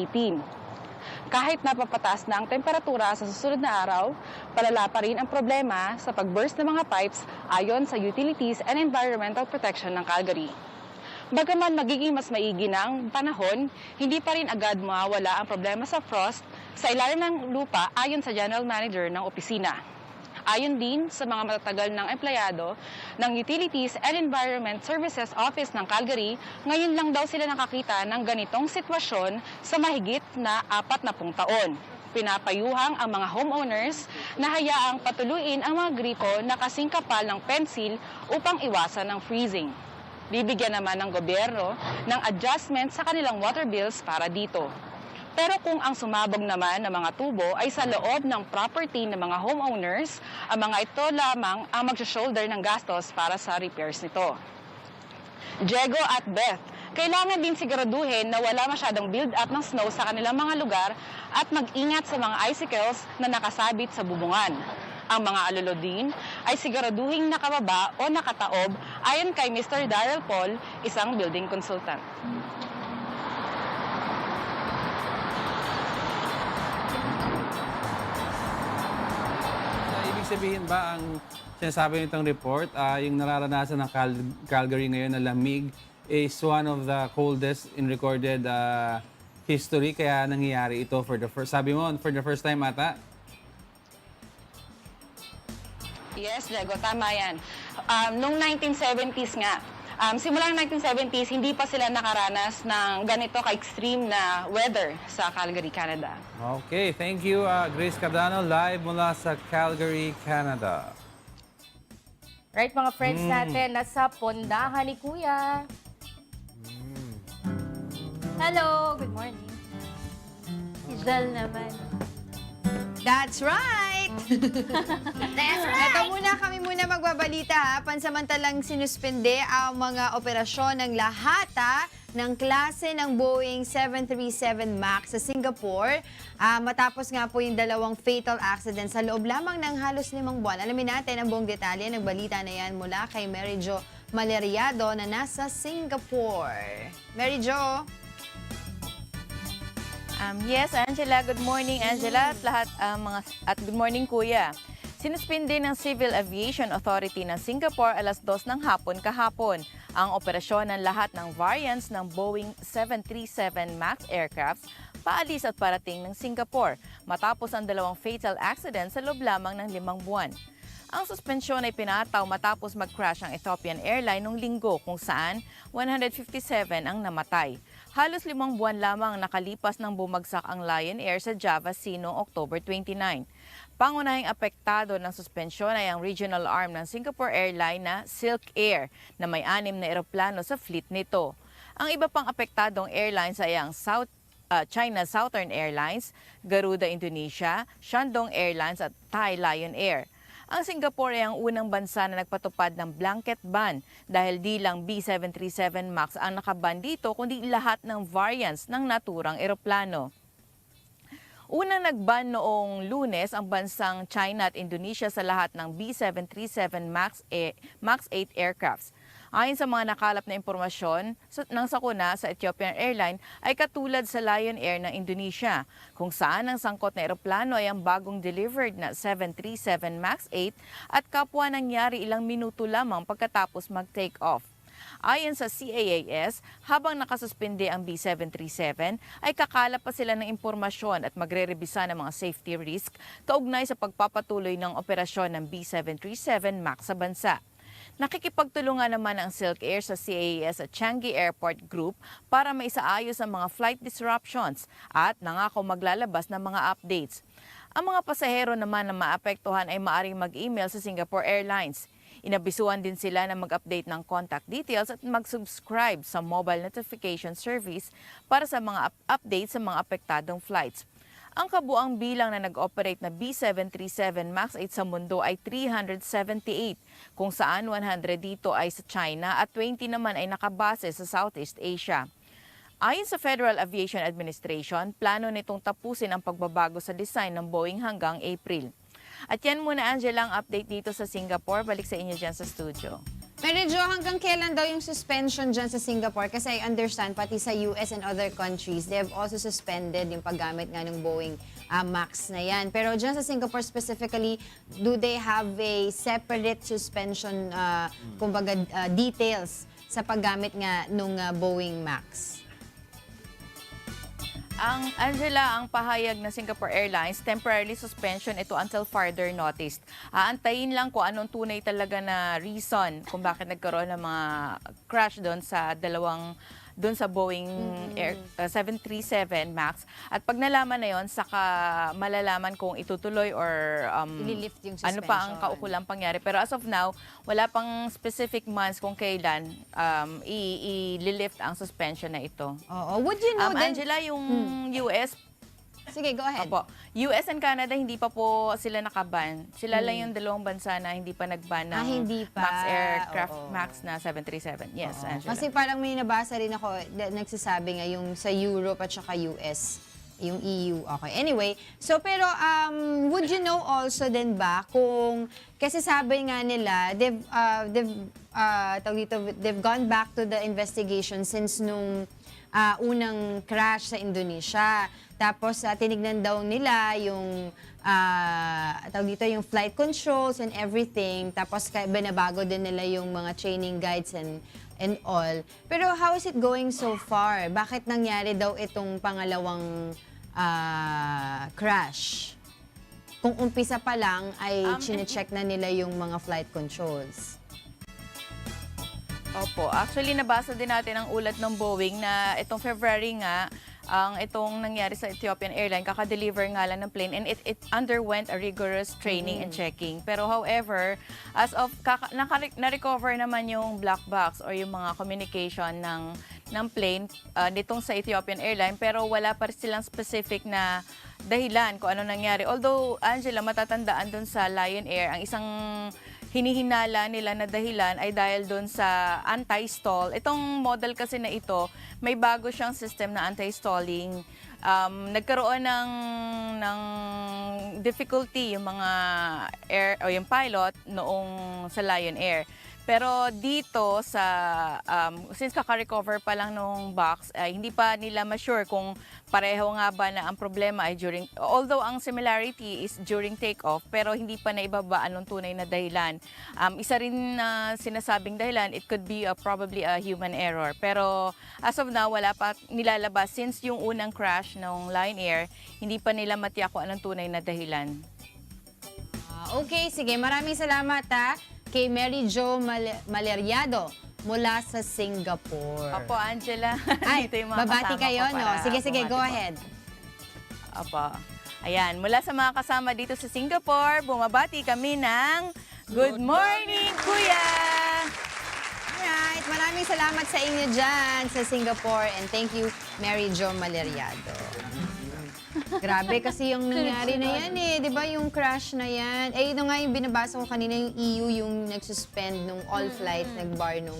[SPEAKER 14] Kahit napapataas na ang temperatura sa susunod na araw, palala pa rin ang problema sa pag-burst ng mga pipes ayon sa Utilities and Environmental Protection ng Calgary. Bagaman magiging mas maigi ng panahon, hindi pa rin agad mawawala ang problema sa frost sa ilalim ng lupa ayon sa General Manager ng opisina. Ayon din sa mga matatagal ng empleyado ng Utilities and Environment Services Office ng Calgary, ngayon lang daw sila nakakita ng ganitong sitwasyon sa mahigit na 40 taon. Pinapayuhang ang mga homeowners na hayaang patuluin ang mga gripo na kasing kapal ng pensil upang iwasan ng freezing. Bibigyan naman ng gobyerno ng adjustment sa kanilang water bills para dito. Pero kung ang sumabog naman ng mga tubo ay sa loob ng property ng mga homeowners, ang mga ito lamang ang mag-shoulder ng gastos para sa repairs nito. Diego at Beth, kailangan din siguraduhin na wala masyadong build-up ng snow sa kanilang mga lugar at mag-ingat sa mga icicles na nakasabit sa bubungan. Ang mga alolo din ay siguraduhin nakababa o nakataob ayon kay Mr. Darrell Paul, isang building consultant.
[SPEAKER 3] Ibig sabihin ba ang sinasabi nitong report, yung nararanasan ng Calgary ngayon na lamig is one of the coldest in recorded history, kaya nangyayari ito for the first, sabi mo, for the first time ata?
[SPEAKER 14] Yes, Diego, tama yan. Noong 1970s nga, simula ng 1970s, hindi pa sila nakaranas ng ganito ka-extreme na weather sa Calgary, Canada.
[SPEAKER 3] Okay, thank you, Grace Cardano, live mula sa Calgary, Canada.
[SPEAKER 4] Right, mga friends natin, nasa pondahan ni Kuya.
[SPEAKER 5] Hello, good morning. Si Jel naman.
[SPEAKER 2] That's right!
[SPEAKER 5] That's right!
[SPEAKER 2] Ito kami muna magbabalita ha. Pansamantalang sinuspende ang mga operasyon ng lahat ng klase ng Boeing 737 MAX sa Singapore. Matapos nga po yung 2 fatal accidents sa loob lamang ng halos 5 buwan. Alamin natin ang buong detalye. Nagbalita na yan mula kay Mary Jo Maleriado na nasa Singapore. Mary Jo?
[SPEAKER 15] Yes, Angela. Good morning, Angela. At lahat at good morning, Kuya. Sinuspindi ng Civil Aviation Authority ng Singapore alas 2 ng hapon kahapon ang operasyon ng lahat ng variants ng Boeing 737 MAX aircrafts paalis at parating ng Singapore matapos ang dalawang fatal accident sa loob lamang ng 5 buwan. Ang suspensyon ay pinataw matapos mag-crash ang Ethiopian Airline noong Linggo kung saan 157 ang namatay. Halos 5 buwan lamang nakalipas nang bumagsak ang Lion Air sa Java Sea noong October 29. Pangunahing apektado ng suspensyon ay ang regional arm ng Singapore Airline na Silk Air na may 6 na eroplano sa fleet nito. Ang iba pang apektadong airlines ay ang China Southern Airlines, Garuda Indonesia, Shandong Airlines at Thai Lion Air. Ang Singapore ay ang unang bansa na nagpatupad ng blanket ban dahil di lang B737 MAX ang nakaban dito kundi lahat ng variants ng naturang eroplano. Unang nagban noong Lunes ang bansang China at Indonesia sa lahat ng B737 MAX 8 aircrafts. Ayon sa mga nakalap na impormasyon ng sakuna sa Ethiopian Airline ay katulad sa Lion Air ng Indonesia, kung saan ang sangkot na eroplano ay ang bagong delivered na 737 MAX 8 at kapwa nangyari ilang minuto lamang pagkatapos mag-take off. Ayon sa CAAS, habang nakasuspende ang B737, ay kakalap pa sila ng impormasyon at magre-rebisa ng mga safety risk kaugnay sa pagpapatuloy ng operasyon ng B737 MAX sa bansa. Nakikipagtulungan naman ang Silk Air sa CAAS at Changi Airport Group para maisaayos ang mga flight disruptions at nangako maglalabas ng mga updates. Ang mga pasahero naman na maapektuhan ay maaring mag-email sa Singapore Airlines. Inabisuhan din sila na mag-update ng contact details at mag-subscribe sa mobile notification service para sa mga updates sa mga apektadong flights. Ang kabuang bilang na nag-operate na B737 MAX 8 sa mundo ay 378, kung saan 100 dito ay sa China at 20 naman ay nakabase sa Southeast Asia. Ayon sa Federal Aviation Administration, plano nitong tapusin ang pagbabago sa design ng Boeing hanggang April. At yan muna, Angela, ang update dito sa Singapore. Balik sa inyo dyan sa studio.
[SPEAKER 2] Mary Jo, hanggang kailan daw yung suspension dyan sa Singapore? Kasi I understand, pati sa US and other countries, they have also suspended yung paggamit nga ng Boeing MAX na yan. Pero dyan sa Singapore specifically, do they have a separate suspension, kumbaga, details sa paggamit nga nung Boeing MAX?
[SPEAKER 15] Angela, ang pahayag ng Singapore Airlines, temporarily suspension ito until further notice. Aantayin lang kung anong tunay talaga na reason kung bakit nagkaroon ng mga crash doon sa Boeing 737 MAX. At pag nalaman na yon, saka malalaman kung itutuloy or
[SPEAKER 2] Ililift yung suspension.
[SPEAKER 15] ano pa ang kaukulang pangyari. Pero as of now, wala pang specific months kung kailan i-lift ang suspension na ito.
[SPEAKER 2] Oo. Would you know then,
[SPEAKER 15] Angela, yung US,
[SPEAKER 2] sige, go ahead.
[SPEAKER 15] Opo. US and Canada, hindi pa po sila nakaban. Sila lang yung dalawang bansa na hindi pa nagban ng
[SPEAKER 2] hindi pa.
[SPEAKER 15] MAX aircraft,
[SPEAKER 2] Oo.
[SPEAKER 15] MAX na 737. Yes, Angela.
[SPEAKER 2] Kasi parang may nabasa rin ako, nagsasabi nga yung sa Europe at saka US, yung EU. Okay. Anyway, so pero would you know also din ba kung, kasi sabi nga nila, they've gone back to the investigation since nung unang crash sa Indonesia. Tapos tinignan daw nila yung yung flight controls and everything. Tapos binabago din nila yung mga training guides and all. Pero how is it going so far? Bakit nangyari daw itong pangalawang crash? Kung umpisa pa lang ay chine-check na nila yung mga flight controls.
[SPEAKER 15] Opo. Actually, nabasa din natin ang ulat ng Boeing na itong February nga, ang itong nangyari sa Ethiopian Airline, kaka-deliver nga lang ng plane and it underwent a rigorous training and checking. Pero however, as of na-recover naman yung black box or yung mga communication ng plane nitong sa Ethiopian Airline, pero wala pa rin silang specific na dahilan kung ano nangyari. Although, Angela, matatandaan dun sa Lion Air, ang isang hinihinala nila na dahilan ay dahil doon sa anti-stall. Itong model kasi na ito, may bago siyang system na anti-stalling. Nagkaroon ng difficulty yung mga yung pilot noong sa Lion Air. Pero dito sa since kaka-recover pa lang nung box, hindi pa nila ma-sure kung pareho nga ba na ang problema ay during, although ang similarity is during take-off, pero hindi pa naibabaan ng tunay na dahilan. Isa rin na sinasabing dahilan, it could be probably a human error. Pero as of now, wala pa nilalabas. Since yung unang crash ng Lion Air, hindi pa nila matiyak kung anong tunay na dahilan.
[SPEAKER 2] Okay, sige. Maraming salamat kay Mary Jo Maleriado mula sa Singapore.
[SPEAKER 15] Opo, Angela.
[SPEAKER 2] Ay,
[SPEAKER 15] Dito yung mga
[SPEAKER 2] babati
[SPEAKER 15] kasama
[SPEAKER 2] kayo,
[SPEAKER 15] ko
[SPEAKER 2] no?
[SPEAKER 15] para
[SPEAKER 2] Sige,
[SPEAKER 15] bumati
[SPEAKER 2] go
[SPEAKER 15] po.
[SPEAKER 2] ahead.
[SPEAKER 15] Opo. Ayan, mula sa mga kasama dito sa Singapore, bumabati kami ng Good Morning, Kuya!
[SPEAKER 2] Alright, maraming salamat sa inyo dyan sa Singapore and thank you, Mary Jo Maleriado. Grabe kasi yung nangyari na yan di ba yung crash na yan. Eh, ito nga yung binabasa ko kanina, yung EU yung nagsuspend nung all flights, nag-bar nung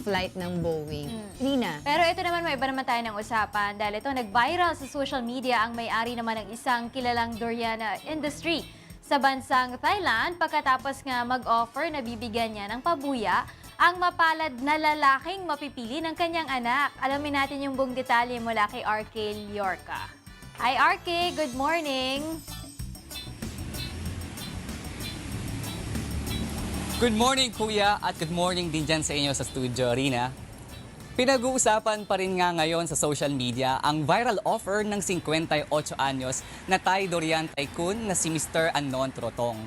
[SPEAKER 2] flight ng Boeing. Rina.
[SPEAKER 5] Pero ito naman, may iba naman tayo ng usapan dahil ito nag-viral sa social media ang may-ari naman ng isang kilalang durian industry sa bansang Thailand pagkatapos nga mag-offer na bibigyan niya ng pabuya ang mapalad na lalaking mapipili ng kanyang anak. Alamin natin yung buong detalye mula kay RK Liorca. Hi RK, good morning!
[SPEAKER 16] Good morning, Kuya, at good morning din dyan sa inyo sa studio, Rina. Pinag-uusapan pa rin nga ngayon sa social media ang viral offer ng 58 anyos na Thai durian tycoon na si Mr. Anon Trotong.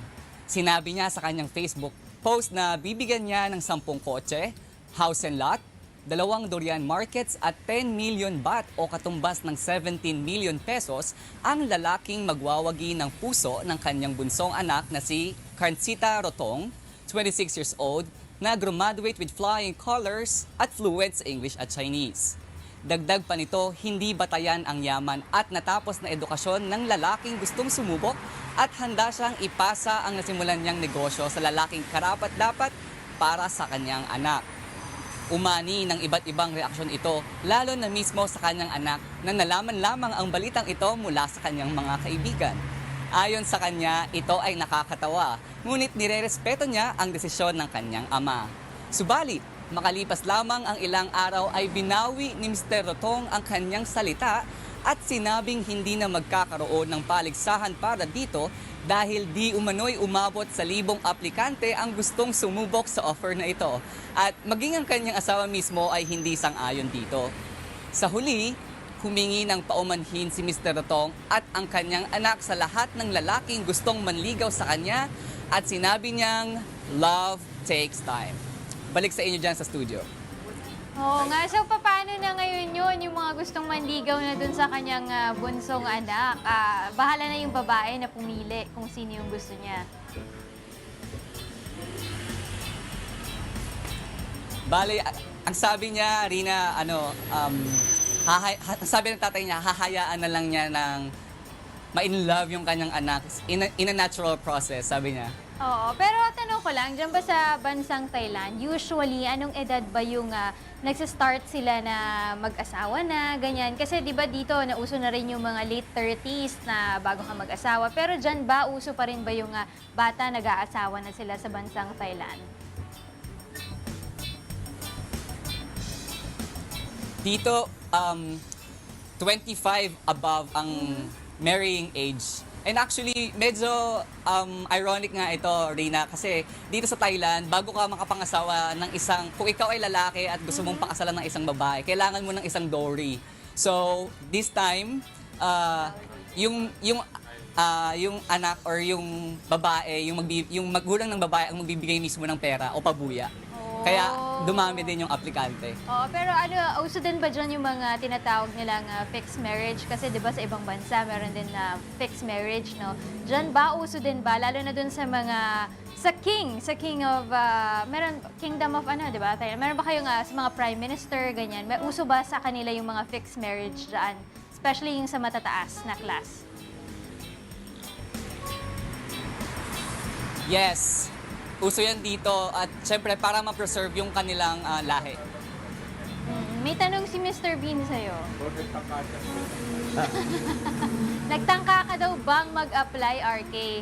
[SPEAKER 16] Sinabi niya sa kanyang Facebook post na bibigyan niya ng 10 kotse, house and lot, 2 durian markets at 10 million baht o katumbas ng 17 million pesos ang lalaking magwawagi ng puso ng kanyang bunsong anak na si Karnsita Rotong, 26 years old, na graduate with flying colors at fluent sa English at Chinese. Dagdag pa nito, hindi batayan ang yaman at natapos na edukasyon ng lalaking gustong sumubok at handa siyang ipasa ang nasimulan niyang negosyo sa lalaking karapat-dapat para sa kanyang anak. Umani ng iba't ibang reaksyon ito, lalo na mismo sa kanyang anak na nalaman lamang ang balitang ito mula sa kanyang mga kaibigan. Ayon sa kanya, ito ay nakakatawa, ngunit nirerespeto niya ang desisyon ng kanyang ama. Subalit, makalipas lamang ang ilang araw ay binawi ni Mr. Rotong ang kanyang salita at sinabing hindi na magkakaroon ng paligsahan para dito dahil di umano'y umabot sa 1,000 aplikante ang gustong sumubok sa offer na ito at maging ang kanyang asawa mismo ay hindi sang-ayon dito. Sa huli, humingi ng paumanhin si Mr. Rotong at ang kanyang anak sa lahat ng lalaking gustong manligaw sa kanya at sinabi niyang, love takes time. Balik sa inyo dyan sa studio.
[SPEAKER 5] Oo nga. So, paano na ngayon yun, yung mga gustong manligaw na dun sa kanyang bunsong anak? Bahala na yung babae na pumili kung sino yung gusto niya.
[SPEAKER 16] Bale, ang sabi niya, Rina, sabi ng tatay niya, hahayaan na lang niya ng ma-in-love yung kanyang anak in a natural process, sabi niya.
[SPEAKER 5] Oo, pero tanong ko lang, dyan ba sa bansang Thailand, usually, anong edad ba yung nagsistart sila na mag-asawa na, ganyan? Kasi di ba dito, nauso na rin yung mga late 30s na bago ka mag-asawa. Pero dyan ba, uso pa rin ba yung bata nag-aasawa na sila sa bansang Thailand?
[SPEAKER 16] Dito, 25 above ang marrying age. And actually, medyo ironic nga ito, Rina, kasi dito sa Thailand, bago ka makapangasawa ng isang, kung ikaw ay lalaki at gusto mong pakasalan ng isang babae, kailangan mo ng isang dowry. So, this time, yung anak or yung babae, yung magulang ng babae ang magbibigay mismo ng pera o pabuya. Kaya dumami din yung aplikante.
[SPEAKER 5] Oo, pero uso din ba dyan yung mga tinatawag nilang fixed marriage? Kasi di ba sa ibang bansa, meron din na fixed marriage, no? Dyan ba, uso din ba? Lalo na dun sa mga, sa king of, meron, kingdom of di ba? Meron ba kayong sa mga prime minister, ganyan? May uso ba sa kanila yung mga fixed marriage dyan? Especially yung sa matataas na class?
[SPEAKER 16] Yes. Uso yan dito at syempre para ma-preserve yung kanilang lahi.
[SPEAKER 5] May tanong si Mr. Bean sa'yo. Nagtangka ka daw bang mag-apply, RK?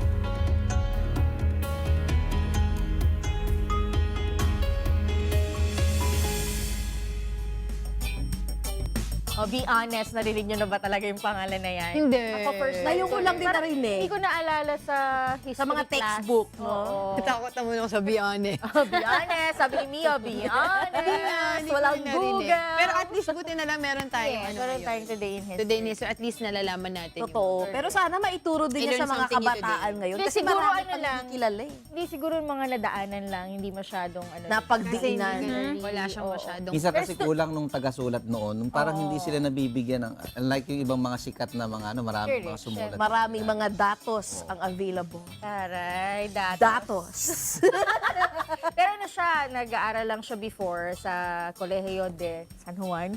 [SPEAKER 4] Oh, be honest, narinig nyo na ba talaga yung pangalan na yan?
[SPEAKER 2] Hindi.
[SPEAKER 4] Ako first time.
[SPEAKER 15] Ngayon ko lang din
[SPEAKER 4] Parang
[SPEAKER 15] narinig.
[SPEAKER 4] Hindi ko naalala sa history
[SPEAKER 15] Sa mga
[SPEAKER 4] class.
[SPEAKER 15] textbook, no?
[SPEAKER 4] Oo.
[SPEAKER 2] Natakot naman ako sa be honest.
[SPEAKER 4] Be honest, sabi ni Mia, be honest. Walang Google.
[SPEAKER 2] Pero at least buti na lang meron tayo.
[SPEAKER 4] Yes, meron tayong Today in History.
[SPEAKER 2] Today in History, at least nalalaman natin.
[SPEAKER 4] Totoo.
[SPEAKER 2] Yung
[SPEAKER 4] Pero sana maituro din niya
[SPEAKER 2] I-learn
[SPEAKER 4] sa mga
[SPEAKER 2] something new
[SPEAKER 4] kabataan
[SPEAKER 2] today.
[SPEAKER 4] ngayon.
[SPEAKER 15] Hindi,
[SPEAKER 4] Kasi
[SPEAKER 15] siguro
[SPEAKER 4] marami
[SPEAKER 15] ano
[SPEAKER 4] pang
[SPEAKER 15] lang.
[SPEAKER 4] hindi kilala eh.
[SPEAKER 15] Hindi, siguro yung mga nadaanan lang, hindi masyadong ano.
[SPEAKER 4] Napagdiinan.
[SPEAKER 2] Wala siyang masyadong.
[SPEAKER 18] Isa kasi kulang nung tagasulat noon, nung parang hindi sila nabibigyan ng, unlike yung ibang mga sikat na mga ano, maraming mga sumulat.
[SPEAKER 4] Maraming mga datos ang available.
[SPEAKER 15] Taray,
[SPEAKER 4] Datos.
[SPEAKER 15] Pero ano siya, nag-aaral lang siya before sa Kolehiyo de San Juan.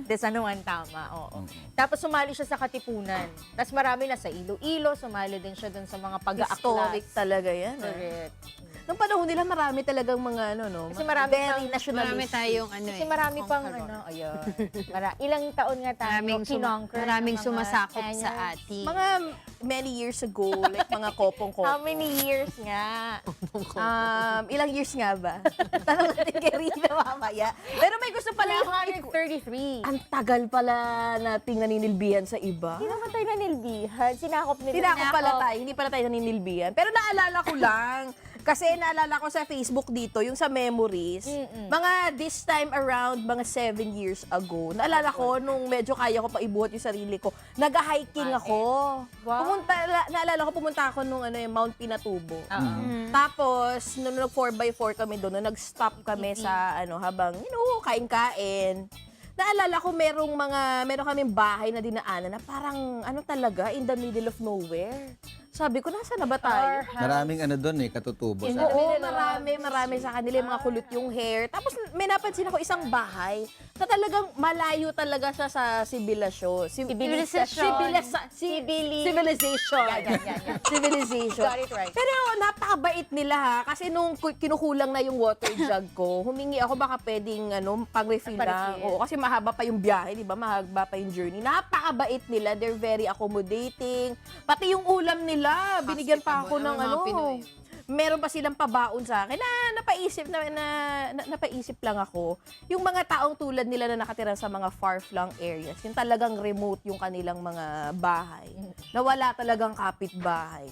[SPEAKER 15] De San Juan, tama, oo. Tapos sumali siya sa Katipunan. Tapos marami na sa Iloilo, sumali din siya dun sa mga pag-aaklas.
[SPEAKER 4] Historic talaga yan.
[SPEAKER 15] Correct.
[SPEAKER 4] Nung panahon nila, marami talagang mga ano, no?
[SPEAKER 15] Kasi marami
[SPEAKER 4] very
[SPEAKER 15] pang-
[SPEAKER 4] nationalist.
[SPEAKER 2] Marami tayong ano
[SPEAKER 15] Kasi marami pang ano, ayun. Ilang taon nga tayo kinonquer.
[SPEAKER 2] Maraming
[SPEAKER 15] ng mga
[SPEAKER 2] sumasakop
[SPEAKER 15] Spaniards.
[SPEAKER 2] sa atin.
[SPEAKER 4] Mga many years ago, like mga kopong-kopong.
[SPEAKER 15] How many years nga?
[SPEAKER 4] Ilang years nga ba? Tanong natin kay Rina mamaya. Pero may gusto pala ako.
[SPEAKER 15] 333.
[SPEAKER 4] Ang tagal pala nating naninilbihan sa iba.
[SPEAKER 15] Hindi naman tayo nanilbihan. Sinakop nila.
[SPEAKER 4] Tinakop pala tayo, hindi pala tayo naninilbihan. Pero naalala ko lang, kasi naalala ko sa Facebook dito, yung sa memories, mga this time around, mga 7 years ago, naalala ko nung medyo kaya ko pa ibuhat yung sarili ko, nag-hiking ako. Naalala ko, pumunta ako nung ano, yung Mount Pinatubo. Tapos, nung nag 4x4 kami doon, nung nag-stop kami sa, ano, habang, kain-kain, naalala ko meron kaming bahay na dinaanan na parang ano talaga, in the middle of nowhere. Sabi ko, nasa na ba tayo?
[SPEAKER 18] Maraming ano doon katutubo.
[SPEAKER 4] Oo, marami sa kanila yung mga kulot yung hair. Tapos may napansin ako isang bahay na talagang malayo talaga siya sa sibilasyon. Civilization. Civilization.
[SPEAKER 15] Got it right.
[SPEAKER 4] Pero napakabait nila ha. Kasi nung kinukulang na yung water jug ko, humingi ako baka pwedeng pang-refill lang. Oo, kasi mahaba pa yung biyahe, di ba? Mahaba pa yung journey. Napakabait nila. They're very accommodating. Pati yung ulam nila, binigyan pa ako ng meron pa silang pabaon sa akin na napaisip lang ako. Yung mga taong tulad nila na nakatira sa mga far-flung areas, yung talagang remote yung kanilang mga bahay, na wala talagang kapitbahay.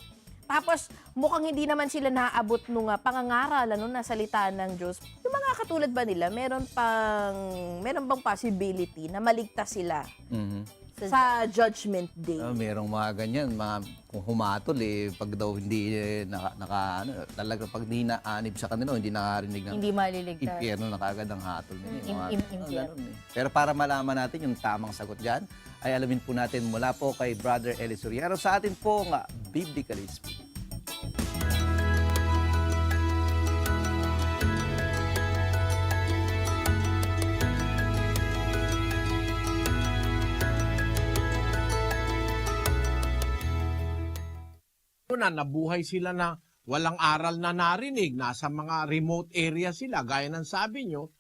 [SPEAKER 4] Tapos, mukhang hindi naman sila naaabot nung pangangaralan na salita ng Diyos. Yung mga katulad ba nila, meron bang possibility na maligtas sila sa Judgment Day?
[SPEAKER 18] Merong mga ganyan, kung humatol pag daw hindi talaga pag di naanib sa kanila, hindi nakarinig ng
[SPEAKER 15] Hindi maliligtas.
[SPEAKER 18] impyerno na kaagad ang hatol nila.
[SPEAKER 15] Impyerno.
[SPEAKER 18] Pero para malaman natin yung tamang sagot dyan, ay alamin po natin mula po kay Brother Eli Soriano sa atin po nga Biblically Speaking.
[SPEAKER 8] Nabuhay sila na walang aral na narinig, nasa mga remote area sila, gaya ng sabi nyo,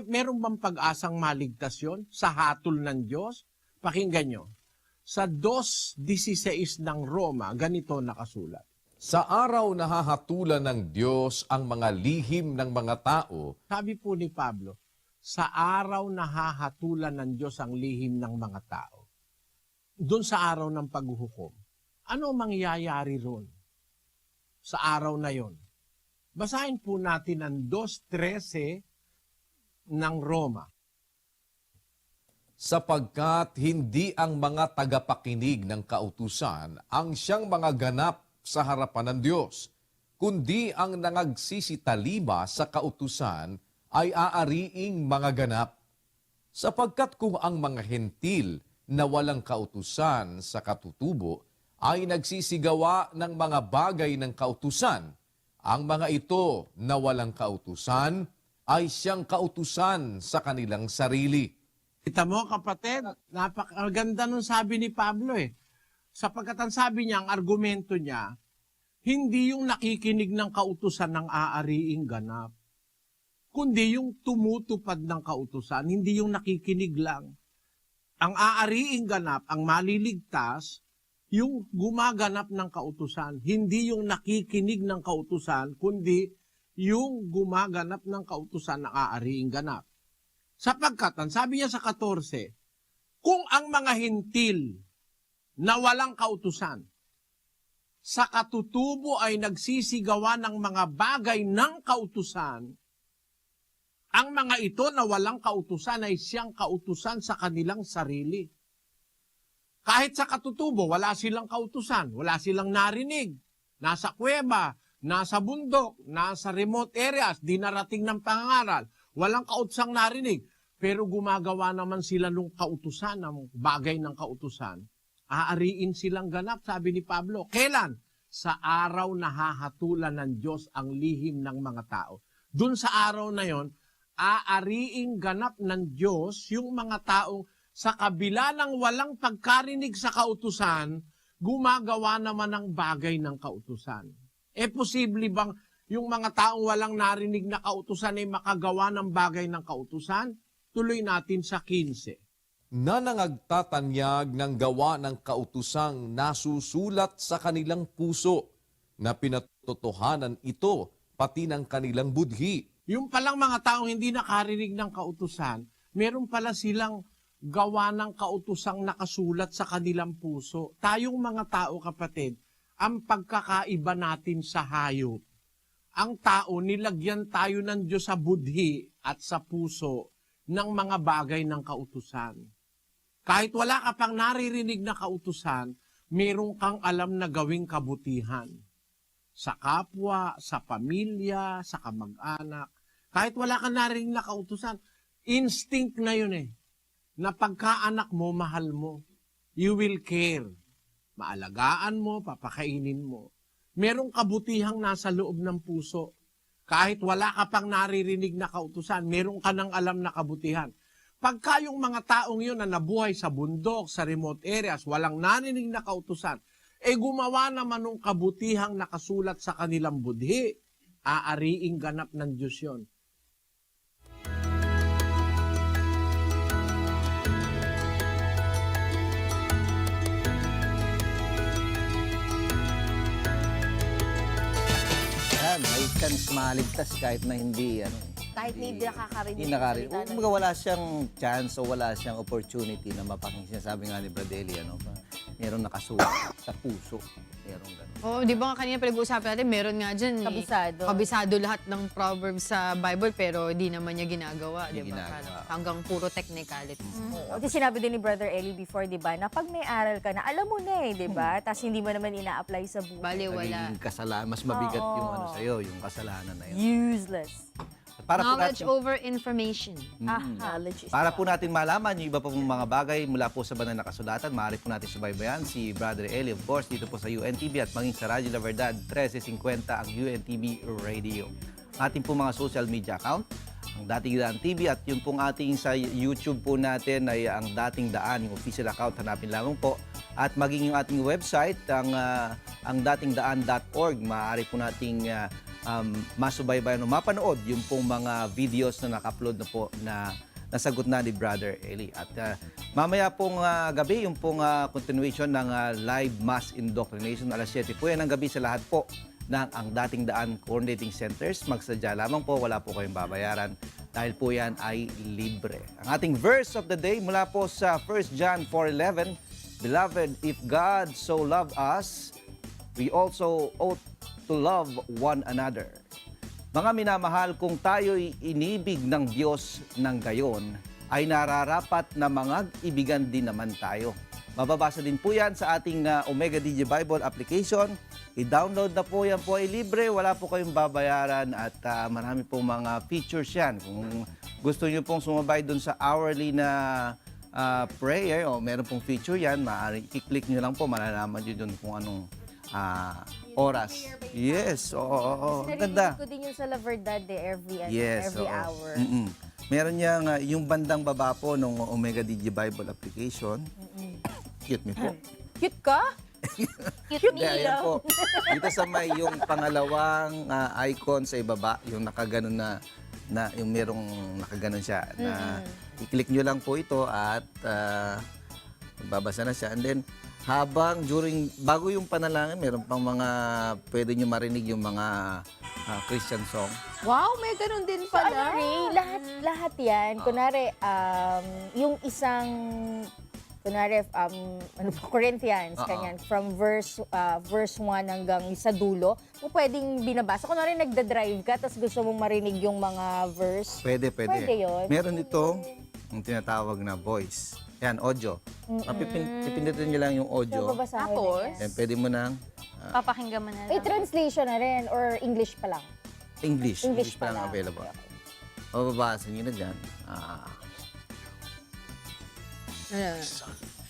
[SPEAKER 8] meron bang pag-asang maligtas yun sa hatol ng Diyos? Pakinggan nyo. Sa 2:16 ng Roma, ganito nakasulat.
[SPEAKER 7] Sa araw na hahatulan ng Diyos ang mga lihim ng mga tao,
[SPEAKER 8] Sabi po ni Pablo, sa araw na hahatulan ng Diyos ang lihim ng mga tao. Doon sa araw ng paghuhukom, ano mangyayari ron sa araw na yon? Basahin po natin ang 2:13 ng Roma.
[SPEAKER 7] sapagkat hindi ang mga tagapakinig ng kautusan ang siyang mga ganap sa harapan ng Diyos, kundi ang nangagsisitalima sa kautusan ay aariing mga ganap. Sapagkat kung ang mga hentil na walang kautusan sa katutubo ay nagsisigawa ng mga bagay ng kautusan, ang mga ito na walang kautusan ay siyang kautusan sa kanilang sarili.
[SPEAKER 8] Kita mo kapatid, napakaganda nung sabi ni Pablo Sapagkat ang sabi niya, ang argumento niya, hindi yung nakikinig ng kautusan ng aariing ganap, kundi yung tumutupad ng kautusan, hindi yung nakikinig lang. Ang aariing ganap, ang maliligtas, yung gumaganap ng kautusan, hindi yung nakikinig ng kautusan, kundi yung gumaganap ng kautusan ng aariing ganap. Sapagkat, ang sabi niya sa 14, Kung ang mga hintil na walang kautusan sa katutubo ay nagsisigawa ng mga bagay ng kautusan, ang mga ito na walang kautusan ay siyang kautusan sa kanilang sarili. Kahit sa katutubo, wala silang kautusan, wala silang narinig. Nasa kuweba, nasa bundok, nasa remote areas, di narating ng pangangaral, walang kautusang narinig. Pero gumagawa naman sila ng kautusan, ng bagay ng kautusan. Aariin silang ganap, sabi ni Pablo. Kailan? Sa araw na hahatulan ng Diyos ang lihim ng mga tao. Doon sa araw na yon, aariing ganap ng Diyos yung mga taong sa kabila ng walang pagkarinig sa kautusan, gumagawa naman ng bagay ng kautusan. Posible bang yung mga taong walang narinig na kautusan ay makagawa ng bagay ng kautusan? Tuloy natin sa 15.
[SPEAKER 17] Na nangagtatanyag ng gawa ng kautusang nasusulat sa kanilang puso, na pinatotohanan ito pati ng kanilang budhi.
[SPEAKER 8] Yung palang mga taong hindi nakarinig ng kautusan, meron pala silang gawa ng kautusang nakasulat sa kanilang puso. Tayong mga tao, kapatid, ang pagkakaiba natin sa hayop. Ang tao, nilagyan tayo ng Diyos sa budhi at sa puso ng mga bagay ng kautusan. Kahit wala ka pang naririnig na kautusan, meron kang alam na gawing kabutihan. Sa kapwa, sa pamilya, sa kamag-anak. Kahit wala kang naririnig na kautusan, instinct na yun na pagkaanak mo, mahal mo. You will care. Maalagaan mo, papakainin mo. Merong kabutihang nasa loob ng puso. Kahit wala ka pang naririnig na kautusan, meron ka nang alam na kabutihan. Pagka yung mga taong yun na nabuhay sa bundok, sa remote areas, walang narinig na kautusan, gumawa naman ng kabutihang nakasulat sa kanilang budhi, aariing ganap ng Diyos yun.
[SPEAKER 18] May chance maligtas kahit na hindi
[SPEAKER 4] Kahit hindi nakakarinig.
[SPEAKER 18] Hindi nakarinig. Kumbaga wala siyang chance o wala siyang opportunity na mapakinggan. Sabi nga ni Bradley, meron nakasulat sa puso. Meron ganun.
[SPEAKER 2] Oo, di ba nga kanina pinag-uusapan natin, meron nga dyan.
[SPEAKER 4] Kabisado.
[SPEAKER 2] Kabisado lahat ng Proverbs sa Bible, pero di naman niya ginagawa.
[SPEAKER 18] Hindi
[SPEAKER 2] Di ba?
[SPEAKER 18] ginagawa.
[SPEAKER 2] Hanggang puro technicalities.
[SPEAKER 4] At sinabi din ni Brother Eli before, di ba, na pag may aral ka na, alam mo na di ba? Tapos hindi mo naman ina-apply sa buhay.
[SPEAKER 2] Bali, wala.
[SPEAKER 18] Nagiging kasalanan. Mas mabigat yung sa'yo, yung kasalanan na yun.
[SPEAKER 4] Useless.
[SPEAKER 18] Para po
[SPEAKER 2] Knowledge
[SPEAKER 18] natin-
[SPEAKER 2] over information.
[SPEAKER 4] Knowledge is
[SPEAKER 18] Para po natin malaman yung iba pa pong mga bagay mula po sa banal na kasulatan, maaari po natin subaybayan si Brother Eli, of course, dito po sa UNTV at maging sa Radyo La Verdad 1350 ang UNTV Radio. Ating po mga social media account, ang Dating Daan TV at yung pong ating sa YouTube po natin ay ang Dating Daan, yung official account, hanapin lamang po. At maging yung ating website, ang datingdaan.org, maaari po nating masubaybayan o mapanood yung pong mga videos na naka-upload na po na nasagot na ni Brother Eli. At mamaya pong gabi, yung pong continuation ng live mass indoctrination, alas 7 po yan ang gabi sa lahat po ng ang Dating Daan Coordinating Centers. Magsadya lamang po, wala po kayong babayaran dahil po yan ay libre. Ang ating verse of the day mula po sa 1 John 4:11, Beloved, if God so loved us, we also ought to love one another. Mga minamahal, kung tayo'y inibig ng Diyos ng gayon, ay nararapat na mag-ibigan din naman tayo. Mababasa din po yan sa ating Omega DJ Bible application. I-download na po yan po ay libre, wala po kayong babayaran at marami pong mga features yan. Kung gusto nyo pong sumabay dun sa hourly na prayer, meron pong feature yan, maaari i-click nyo lang po, malalaman nyo dun kung anong oras. Yes, oo. Ganda.
[SPEAKER 4] Narinig ko din yung sa La Verdad every
[SPEAKER 18] oo.
[SPEAKER 4] hour.
[SPEAKER 18] Meron niyang yung bandang baba po ng Omega DJ Bible application. Cute me po.
[SPEAKER 4] Cute ka?
[SPEAKER 18] Cute me. Ayan po. Dito sa may yung pangalawang icon sa ibaba, yung nakaganon na yung merong nakaganon siya. Na i-click nyo lang po ito at babasa na siya. And then, bago yung panalangin, meron pang mga, pwede nyo marinig yung mga Christian song.
[SPEAKER 4] Wow, may ganun din pala. Lahat yan. Kunwari, yung isang kunwari, Corinthians, kanyan, from verse 1 hanggang sa dulo, mo pwedeng binabasa. Kunwari, nagda-drive ka, tapos gusto mong marinig yung mga verse.
[SPEAKER 18] Pwede.
[SPEAKER 4] Pwede yun.
[SPEAKER 18] Meron itong yung tinatawag na voice. Yan, audio. Pipindutin nyo lang yung audio.
[SPEAKER 4] So, babasahin na
[SPEAKER 5] Tapos,
[SPEAKER 4] yan.
[SPEAKER 18] Yan, pwede mo nang
[SPEAKER 5] papakinggan mo na
[SPEAKER 4] May
[SPEAKER 5] lang.
[SPEAKER 4] translation na rin or English pa lang?
[SPEAKER 18] English.
[SPEAKER 4] English
[SPEAKER 18] pa lang
[SPEAKER 4] pala.
[SPEAKER 18] available. Mababasa nyo na dyan.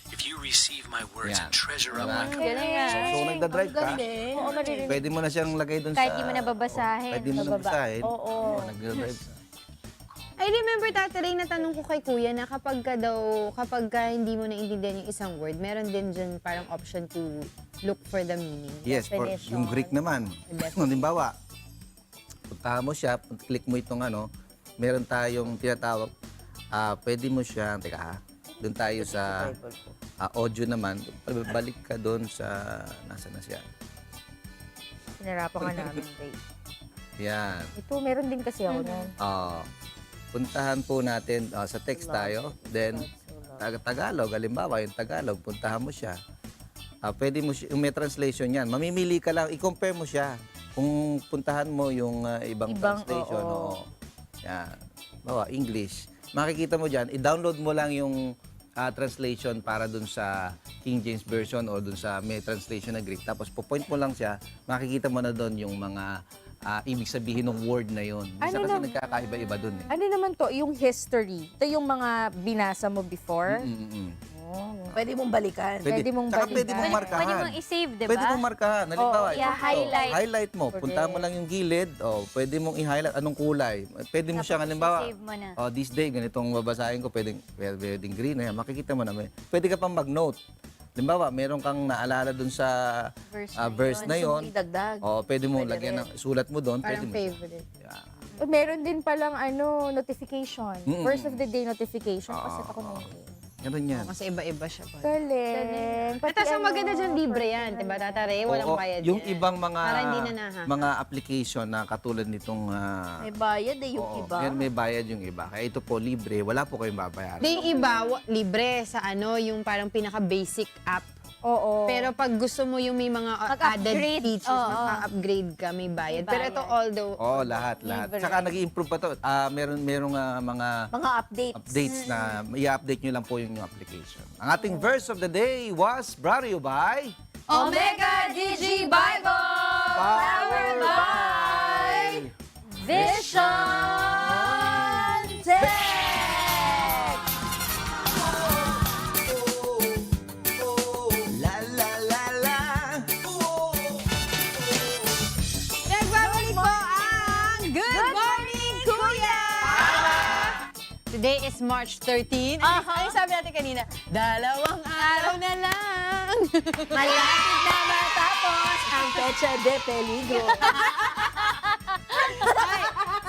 [SPEAKER 21] If you receive my words
[SPEAKER 18] Yan.
[SPEAKER 21] and treasure up
[SPEAKER 18] Diba?
[SPEAKER 21] my
[SPEAKER 18] So, nagda-drive ka,
[SPEAKER 4] Oo, maririnig.
[SPEAKER 18] pwede mo na siyang lagay dun
[SPEAKER 5] Kahit
[SPEAKER 18] sa...
[SPEAKER 5] di mo nababasahin.
[SPEAKER 18] Kahit di mo nababasahin.
[SPEAKER 4] Oo.
[SPEAKER 18] Nagda-drive ka.
[SPEAKER 2] I remember Tatay, natanong ko kay Kuya na kapag ka hindi mo naintindihan yung isang word, meron din dyan parang option to look for the meaning.
[SPEAKER 18] Yes, for
[SPEAKER 2] Definition.
[SPEAKER 18] yung Greek naman. Halimbawa, puntahan mo siya, click mo itong meron tayong tinatawag, pwede mo siya, doon tayo sa audio naman, balik ka doon sa, nasa na siya?
[SPEAKER 4] Sinarapan ka namin, babe.
[SPEAKER 18] Yan.
[SPEAKER 4] Ito, meron din kasi ako nun.
[SPEAKER 18] Puntahan po natin, sa text tayo, then Tagalog, halimbawa yung Tagalog, puntahan mo siya. Pwede mo yung may translation yan. Mamimili ka lang, i-compare mo siya. Kung puntahan mo yung ibang translation, yan. Bawa, English. Makikita mo dyan, i-download mo lang yung translation para dun sa King James Version o dun sa may translation na Greek. Tapos po-point mo lang siya, makikita mo na dun yung mga ibig sabihin ng word na yun. Minsan kasi nagkakaiba-iba dun eh.
[SPEAKER 4] Ano naman to? Yung history. Ito yung mga binasa mo before?
[SPEAKER 15] Pwede mong balikan.
[SPEAKER 4] Pwede mong
[SPEAKER 18] Tsaka
[SPEAKER 4] balikan.
[SPEAKER 18] pwede mong markahan.
[SPEAKER 5] Pwede mong i-save, di ba?
[SPEAKER 18] Pwede mong markahan. Halimbawa,
[SPEAKER 5] highlight.
[SPEAKER 18] highlight mo. Punta mo lang yung gilid. Pwede mong i-highlight anong kulay. Pwede mo siyang halimbawa,
[SPEAKER 5] i-save mo na.
[SPEAKER 18] this day, ganitong babasahin ko, pwedeng green. Ayan, makikita mo na. Pwede ka pang mag-note. Halimbawa, meron kang naalala dun sa verse na yon.
[SPEAKER 4] Idagdag.
[SPEAKER 18] Pwede mo lagyan ng sulat mo doon.
[SPEAKER 2] Parang
[SPEAKER 18] Pwede mo.
[SPEAKER 2] favorite.
[SPEAKER 4] Meron din palang notification. First of the day notification. Kasi ako na
[SPEAKER 18] Ganun yan.
[SPEAKER 2] Kasi iba-iba siya.
[SPEAKER 4] Galing.
[SPEAKER 2] At ang maganda dyan, libre yan. Diba, Tatay? Walang bayad
[SPEAKER 18] yung
[SPEAKER 2] yan.
[SPEAKER 18] ibang mga
[SPEAKER 2] Para hindi na naha.
[SPEAKER 18] mga application na katulad nitong
[SPEAKER 4] May bayad yung iba.
[SPEAKER 18] yan may bayad yung iba. Kaya ito po libre, wala po kayong babayaran.
[SPEAKER 2] Yung iba, libre sa yung parang pinaka-basic app.
[SPEAKER 4] Oo.
[SPEAKER 2] Pero pag gusto mo yung may mga added
[SPEAKER 5] Mag-upgrade.
[SPEAKER 2] features, mag-upgrade ka, may bayad. Pero ito although...
[SPEAKER 18] lahat. Tsaka nag-i-improve pa to. Merong mga updates na i-update nyo lang po yung application. Ang ating verse of the day was brought to you by
[SPEAKER 4] Omega Digi Bible!
[SPEAKER 18] Powered by
[SPEAKER 4] Vision Tech!
[SPEAKER 2] Nagbabalik po ang Good Morning Kuya! Today is March 13. Ay, sabi natin kanina, 2 araw na lang.
[SPEAKER 4] Malapit na matapos ang Pecha de Peligro.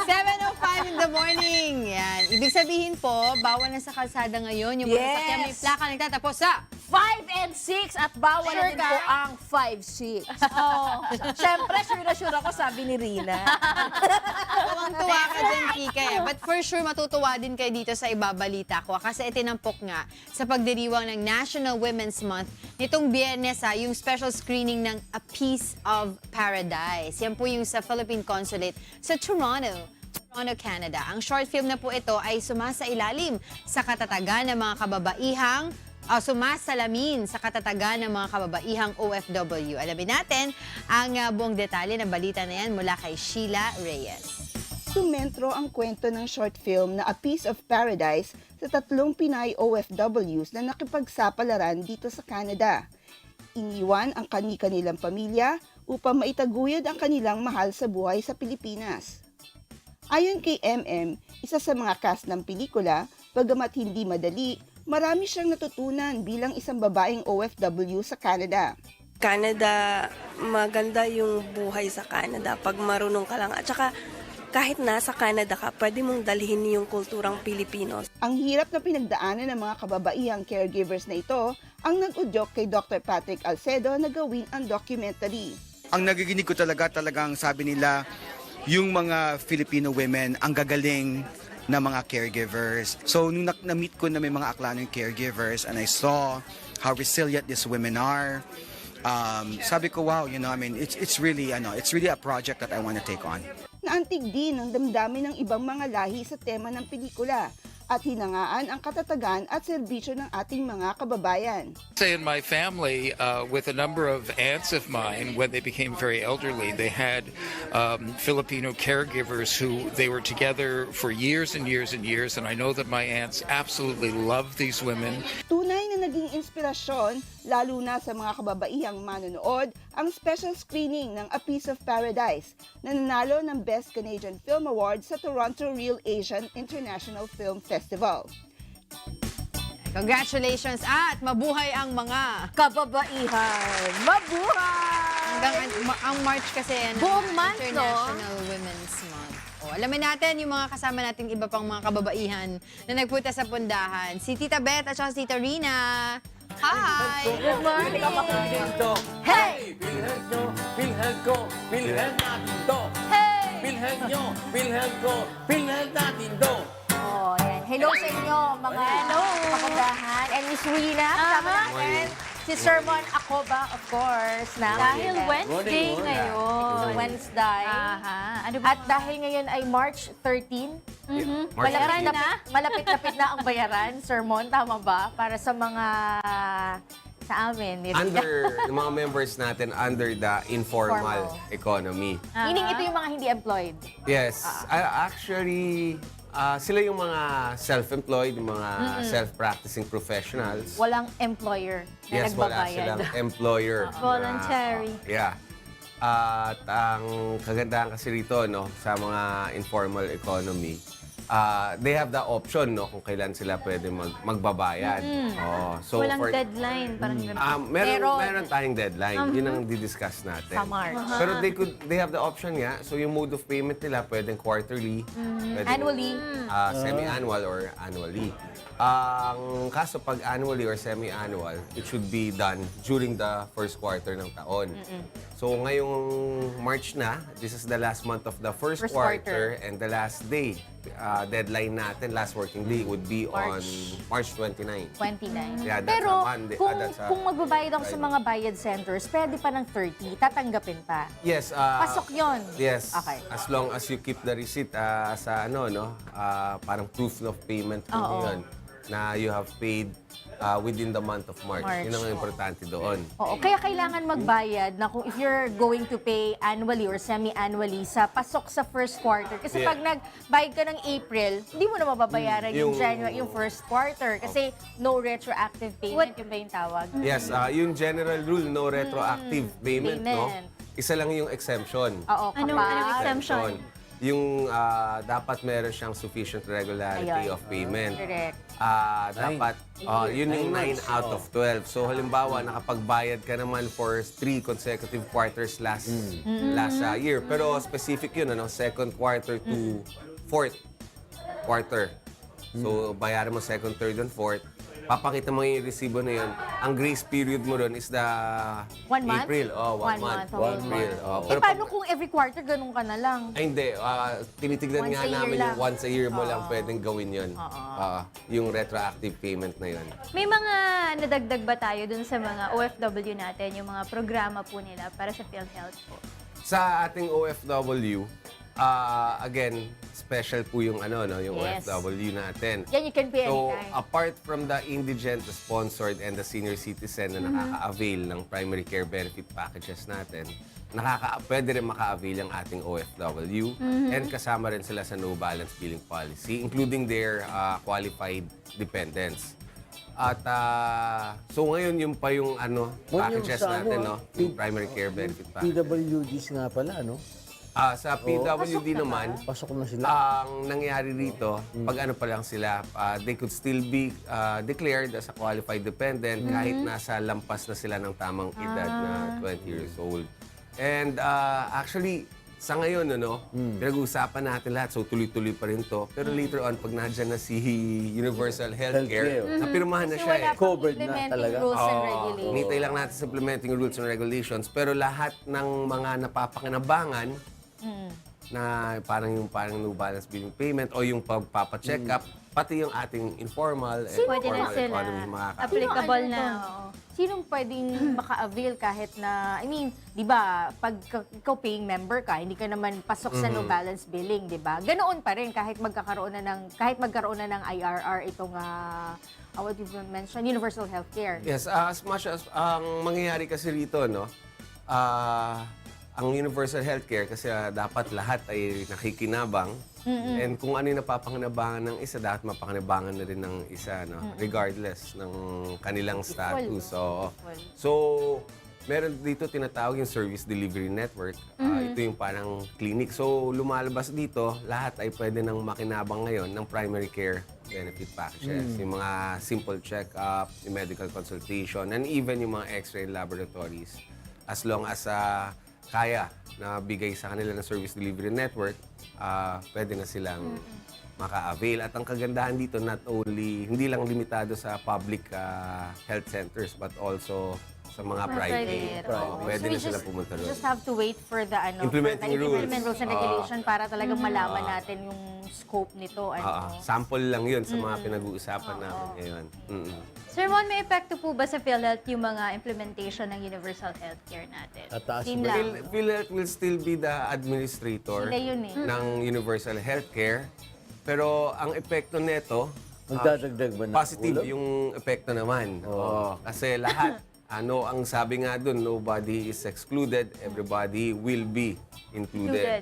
[SPEAKER 2] 7:05 in the morning. Yan. Ibig sabihin po, bawal na sa kalsada ngayon. Yung mga sasakyan may plaka nagtatapos sa
[SPEAKER 4] 5 and 6 at bawal na din po ang 5-6. Siyempre, sure ako, sabi ni Rina.
[SPEAKER 2] Tuwang-tuwa ka dyan, Kika. But for sure, matutuwa din kayo dito sa ibabalita ko. Kasi itinampok nga sa pagdiriwang ng National Women's Month nitong Biyernes, yung special screening ng A Piece of Paradise. Yan po yung sa Philippine Consulate sa Toronto, Canada. Ang short film na po ito ay sumasailalim sa katatagan ng mga kababaihang sumasalamin sa katatagan ng mga kababaihang OFW. Alamin natin ang buong detalye ng balita na yan mula kay Sheila Reyes.
[SPEAKER 22] Sumentro ang kwento ng short film na A Piece of Paradise sa 3 Pinay OFWs na nakipagsapalaran dito sa Canada. Iniwan ang kani-kanilang pamilya upang maitaguyod ang kanilang mahal sa buhay sa Pilipinas. Ayon kay MM, isa sa mga cast ng pelikula, bagamat hindi madali, marami siyang natutunan bilang isang babaeng OFW sa Canada.
[SPEAKER 23] Canada, maganda yung buhay sa Canada pag marunong ka lang. At saka kahit nasa Canada ka, pwede mong dalhin yung kulturang Pilipino.
[SPEAKER 22] Ang hirap na pinagdaanan ng mga kababaihang caregivers na ito ang nag-udyok kay Dr. Patrick Alcedo na gawin ang documentary.
[SPEAKER 24] Ang nagiginig ko talagang sabi nila, yung mga Filipino women ang gagaling
[SPEAKER 13] na mga caregivers. So nung na-meet ko na may mga aklanong caregivers and I saw how resilient these women are, sabi ko, wow, it's really a project that I want to take on.
[SPEAKER 22] Naantig din ang damdamin ng ibang mga lahi sa tema ng pelikula at hinangaan ang katatagan at serbisyo ng ating mga kababayan.
[SPEAKER 20] Say in my family, with a number of aunts of mine, when they became very elderly, they had Filipino caregivers who they were together for years and years and years, and I know that my aunts absolutely love these women.
[SPEAKER 22] Tunay na naging inspirasyon, lalo na sa mga kababaihang manonood, ang special screening ng A Piece of Paradise na nanalo ng Best Canadian Film Award sa Toronto Real Asian International Film Festival.
[SPEAKER 2] Congratulations at mabuhay ang mga
[SPEAKER 4] kababaihan. Mabuhay!
[SPEAKER 2] Hanggang ang March kasi yan
[SPEAKER 4] Buong
[SPEAKER 2] ang
[SPEAKER 4] month,
[SPEAKER 2] International Women's Month. Alamin natin yung mga kasama nating iba pang mga kababaihan na nagpunta sa pundahan. Si Tita Beth at saka si Tita Rina. Hi!
[SPEAKER 4] Good morning!
[SPEAKER 21] Hey! Bilhan nyo, bilhan ko, bilhan natin to.
[SPEAKER 4] Hey!
[SPEAKER 21] Bilhan nyo, bilhan ko, bilhan natin to.
[SPEAKER 4] Oh, yan. Hello sa inyo, mga kapundahan. And Miss Rina, kasama natin. Si Sermon Acoba, of course.
[SPEAKER 5] Dahil Wednesday ngayon.
[SPEAKER 4] Wednesday.
[SPEAKER 5] Ano ba?
[SPEAKER 4] At dahil ngayon ay March 13, malapit-lapit na ang bayaran. Sermon, tama ba? Para sa mga sa amin.
[SPEAKER 24] Yung mga members natin under the informal economy.
[SPEAKER 4] Meaning ito yung mga hindi employed.
[SPEAKER 24] Yes. Actually, sila yung mga self-employed, yung mga self-practicing professionals.
[SPEAKER 4] Walang employer na
[SPEAKER 24] Yes, wala
[SPEAKER 4] nagbabayad.
[SPEAKER 24] silang employer.
[SPEAKER 5] Voluntary.
[SPEAKER 24] Yeah. At ang kagandahan kasi rito, no, sa mga informal economy, they have the option, no, kung kailan sila pwede magbabayad. So
[SPEAKER 5] walang deadline. Parang
[SPEAKER 24] meron tayong deadline. Yun ang didiscuss natin.
[SPEAKER 4] Sa March.
[SPEAKER 24] Pero they have the option nga. So yung mode of payment nila pwedeng quarterly, pwedeng,
[SPEAKER 4] Annually.
[SPEAKER 24] semi-annual or annually. Ang kaso pag annually or semi-annual, it should be done during the first quarter ng taon. So ngayong March na, this is the last month of the first quarter and the last day, deadline natin, last working day would be on March 29.
[SPEAKER 4] 29.
[SPEAKER 24] Yeah, that's
[SPEAKER 4] Pero
[SPEAKER 24] a Monday.
[SPEAKER 4] kung magbabayad ako sa mga bayad centers, pwede pa ng 30, tatanggapin pa.
[SPEAKER 24] Yes.
[SPEAKER 4] Pasok yon.
[SPEAKER 24] Yes.
[SPEAKER 4] Okay.
[SPEAKER 24] As long as you keep the receipt sa parang proof of payment yun, na you have paid within the month of March. Yun ang importante doon.
[SPEAKER 4] Oo, kaya kailangan magbayad na kung if you're going to pay annually or semi-annually sa pasok sa first quarter. Kasi pag nagbayad ka ng April, hindi mo na mababayaran yung January, yung first quarter. Kasi no retroactive payment, yung ba yung tawag?
[SPEAKER 24] Yes, yung general rule, no retroactive payment, no? Isa lang yung exemption.
[SPEAKER 4] Oo,
[SPEAKER 5] Anong exemption?
[SPEAKER 24] Yung dapat meron siyang sufficient regularity of payment.
[SPEAKER 4] Correct.
[SPEAKER 24] Dapat, yun yung 9 out of 12. So halimbawa, nakapagbayad ka naman for 3 consecutive quarters last year. Pero specific yun, second quarter to fourth quarter. So bayaran mo second, third, and fourth. Papakita mo yung resibo na yun. Ang grace period mo doon is the
[SPEAKER 4] 1 month?
[SPEAKER 24] April. One month. April.
[SPEAKER 4] Pero paano kung every quarter ganun ka na lang?
[SPEAKER 24] Ay, hindi. Tinitignan
[SPEAKER 4] Once
[SPEAKER 24] nga
[SPEAKER 4] a year
[SPEAKER 24] namin
[SPEAKER 4] lang.
[SPEAKER 24] yung once a year mo lang pwedeng gawin yun. Yung retroactive payment na yun.
[SPEAKER 5] May mga nadagdag ba tayo dun sa mga OFW natin, yung mga programa po nila para sa PhilHealth po?
[SPEAKER 24] Sa ating OFW, again, special po yung yung
[SPEAKER 4] Yes.
[SPEAKER 24] OFW natin.
[SPEAKER 4] Yan, you can pay
[SPEAKER 24] So,
[SPEAKER 4] anytime.
[SPEAKER 24] apart from the indigent, the sponsored, and the senior citizen na nakaka-avail ng primary care benefit packages natin, pwede rin maka-avail ang ating OFW. And kasama rin sila sa no balance billing policy, including their qualified dependents. At so ngayon yung pa yung packages natin, no? Yung primary care benefit package.
[SPEAKER 25] PWDs nga pala, ano?
[SPEAKER 24] Sa PWD naman,
[SPEAKER 25] pasok na sila.
[SPEAKER 24] Ang nangyari dito, pag pa lang sila, they could still be declared as a qualified dependent kahit nasa lampas na sila ng tamang edad na 20 years old. And actually, sa ngayon, pinag-uusapan natin lahat, so tuloy-tuloy pa rin to. Pero later on, pag nadyan na si Universal Healthcare, napirmahan na siya
[SPEAKER 25] Covered na talaga.
[SPEAKER 4] Rules and regulations.
[SPEAKER 24] Hinintay lang natin sa implementing rules and regulations. Pero lahat ng mga napapakinabangan, na parang no balance billing payment o yung pagpapa-check up, pati yung ating informal and
[SPEAKER 5] Pwede na
[SPEAKER 24] formal
[SPEAKER 5] sila.
[SPEAKER 24] economy makaka-
[SPEAKER 5] Applicable na. oo.
[SPEAKER 4] Sinong pwedeng maka-avail kahit na, I mean, di ba, pag ikaw paying member ka, hindi ka naman pasok sa no balance billing, di ba? Ganoon pa rin kahit magkaroon na ng IRR itong, what you mentioned, universal healthcare.
[SPEAKER 24] Yes, as much as ang mangyayari kasi rito, no, ang universal healthcare kasi dapat lahat ay nakikinabang. And kung ano yung napapanginabangan ng isa, dapat mapanginabangan na rin ng isa, no? Regardless ng kanilang status. So, meron dito tinatawag yung service delivery network. Ito yung parang clinic. So, lumalabas dito, lahat ay pwede nang makinabang ngayon ng primary care benefit packages. Yung mga simple check-up, yung medical consultation, and even yung mga x-ray laboratories. As long as kaya na bigay sa kanila ng service delivery network, pwede na silang maka-avail. At ang kagandahan dito, not only, hindi lang limitado sa public health centers, but also sa mga private. Pwede na sila pumunta
[SPEAKER 4] We
[SPEAKER 24] doon.
[SPEAKER 4] just have to wait for the
[SPEAKER 24] Implementing rules.
[SPEAKER 4] rules and regulation para talagang malaman natin yung scope nito.
[SPEAKER 24] Sample lang yun sa mga pinag-uusapan namin ngayon.
[SPEAKER 5] Sir Mon, may epekto po ba sa PhilHealth yung mga implementation ng universal healthcare natin?
[SPEAKER 25] Tataas
[SPEAKER 5] Yun
[SPEAKER 25] ba?
[SPEAKER 5] lang.
[SPEAKER 24] PhilHealth will still be the administrator
[SPEAKER 4] Sila yun eh.
[SPEAKER 24] ng universal healthcare. Pero ang epekto nito,
[SPEAKER 25] Magdadagdag ba na?
[SPEAKER 24] positive yung epekto naman. Kasi lahat, ang sabi nga dun, nobody is excluded, everybody will be included.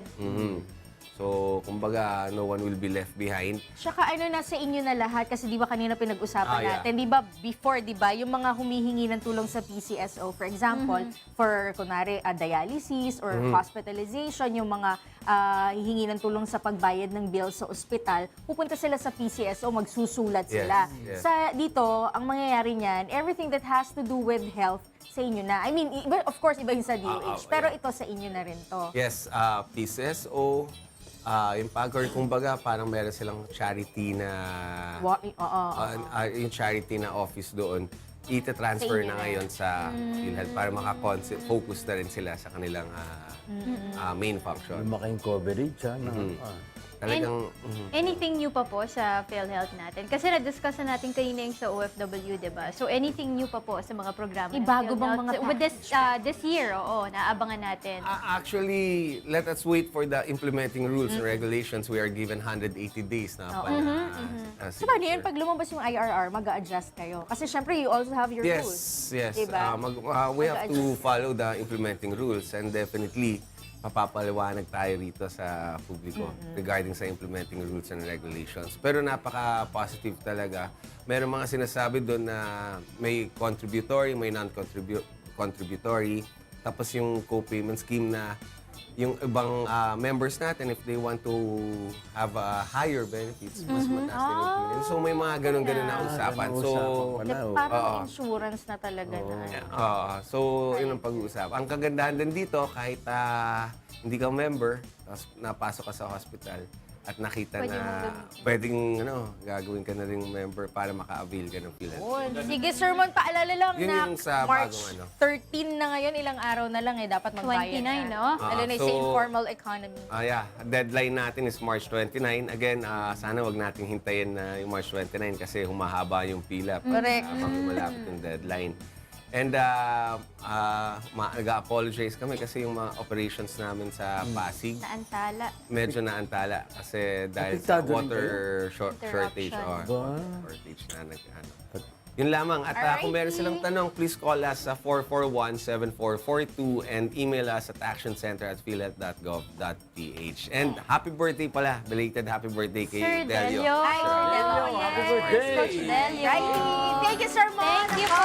[SPEAKER 24] So, kumbaga, no one will be left behind.
[SPEAKER 4] Tsaka nasa inyo na lahat kasi di ba kanina pinag-usapan
[SPEAKER 24] Yeah.
[SPEAKER 4] natin, di ba before, di ba, yung mga humihingi ng tulong sa PCSO, for example, for kunwari dialysis or hospitalization, yung mga hihingi ng tulong sa pagbayad ng bill sa ospital, pupunta sila sa PCSO, magsusulat sila.
[SPEAKER 24] yes.
[SPEAKER 4] Sa dito, ang mangyayari niyan, everything that has to do with health, sa inyo na. I mean, of course, iba yung sa DOH, pero ito sa inyo na rin to.
[SPEAKER 24] Yes, PCSO, yung PAGCOR, kumbaga, parang meron silang charity na, yung charity na office doon, ita-transfer na ngayon sa PhilHealth para maka-focus na rin sila sa kanilang main function.
[SPEAKER 25] Lumaking coverage,
[SPEAKER 24] Talagang,
[SPEAKER 5] Anything new pa po sa PhilHealth natin? Kasi na-discuss na natin kanina yung sa OFW, di ba? So anything new pa po sa mga programa ng
[SPEAKER 4] Bago bang
[SPEAKER 5] PhilHealth?
[SPEAKER 4] mga
[SPEAKER 5] With this year, naabangan natin.
[SPEAKER 24] actually, let us wait for the implementing rules and regulations. We are given 180 days na
[SPEAKER 4] So, paano yun? Pag lumabas yung IRR, mag-a-adjust kayo? Kasi syempre, you also have your rules.
[SPEAKER 24] Yes.
[SPEAKER 4] Diba?
[SPEAKER 24] We have to follow the implementing rules and definitely mapapaliwanag tayo rito sa publiko regarding sa implementing rules and regulations. Pero napaka-positive talaga. Meron mga sinasabi doon na may contributory, may non-contributory. Tapos yung co-payment scheme na yung ibang members natin, if they want to have higher benefits, mas mataas din yung premium. So may mga ganun-ganun na usapan. So,
[SPEAKER 4] Parang insurance na talaga na.
[SPEAKER 24] so yun ang pag-uusap. Ang kagandahan din dito, kahit hindi ka member, tapos napasok ka sa hospital, at nakita na pwedeng gagawin ka na rin member para maka-avail ka ng PhilHealth.
[SPEAKER 4] Sige, Sir Mon, paalala lang
[SPEAKER 24] Yun
[SPEAKER 4] na
[SPEAKER 24] yung sa
[SPEAKER 4] March
[SPEAKER 24] bagong
[SPEAKER 4] 13 na ngayon, ilang araw na lang dapat magbayad
[SPEAKER 5] 29, no?
[SPEAKER 4] Lalo na sa
[SPEAKER 24] So,
[SPEAKER 4] informal economy.
[SPEAKER 24] Deadline natin is March 29. Again, sana wag nating hintayin na yung March 29 kasi humahaba yung pila.
[SPEAKER 4] Correct.
[SPEAKER 24] Malapit yung deadline. And nag-apologize kami kasi yung mga operations namin sa Pasig,
[SPEAKER 5] Naantala.
[SPEAKER 24] medyo naantala kasi dahil sa
[SPEAKER 25] Apektado rin
[SPEAKER 24] water shortage or
[SPEAKER 5] Interruption.
[SPEAKER 24] shortage na Yun lamang. At kung meron silang tanong, please call us sa 441-7442 and email us at actioncenter@philhealth.gov.ph. And happy birthday pala. Belated happy birthday kay
[SPEAKER 5] Sir
[SPEAKER 24] Delio.
[SPEAKER 5] Delio.
[SPEAKER 25] Happy birthday!
[SPEAKER 5] Coach Delio.
[SPEAKER 4] Thank you, Sir Mon.
[SPEAKER 5] Thank you po.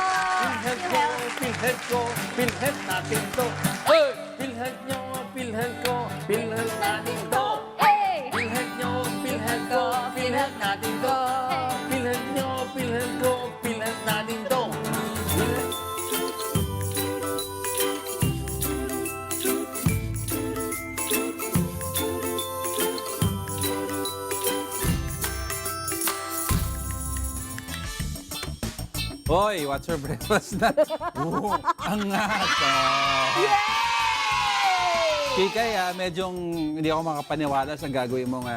[SPEAKER 21] PhilHealth ko, PhilHealth natin to. Hey! PhilHealth nyo, PhilHealth ko, PhilHealth natin to.
[SPEAKER 5] Hey!
[SPEAKER 21] PhilHealth nyo, PhilHealth ko, PhilHealth natin to. PhilHealth nyo, PhilHealth ko, PhilHealth natin to.
[SPEAKER 3] Hoy, what's your breakfast na? Angat! Kikay, medyong hindi ako makapaniwala sa gagawin mong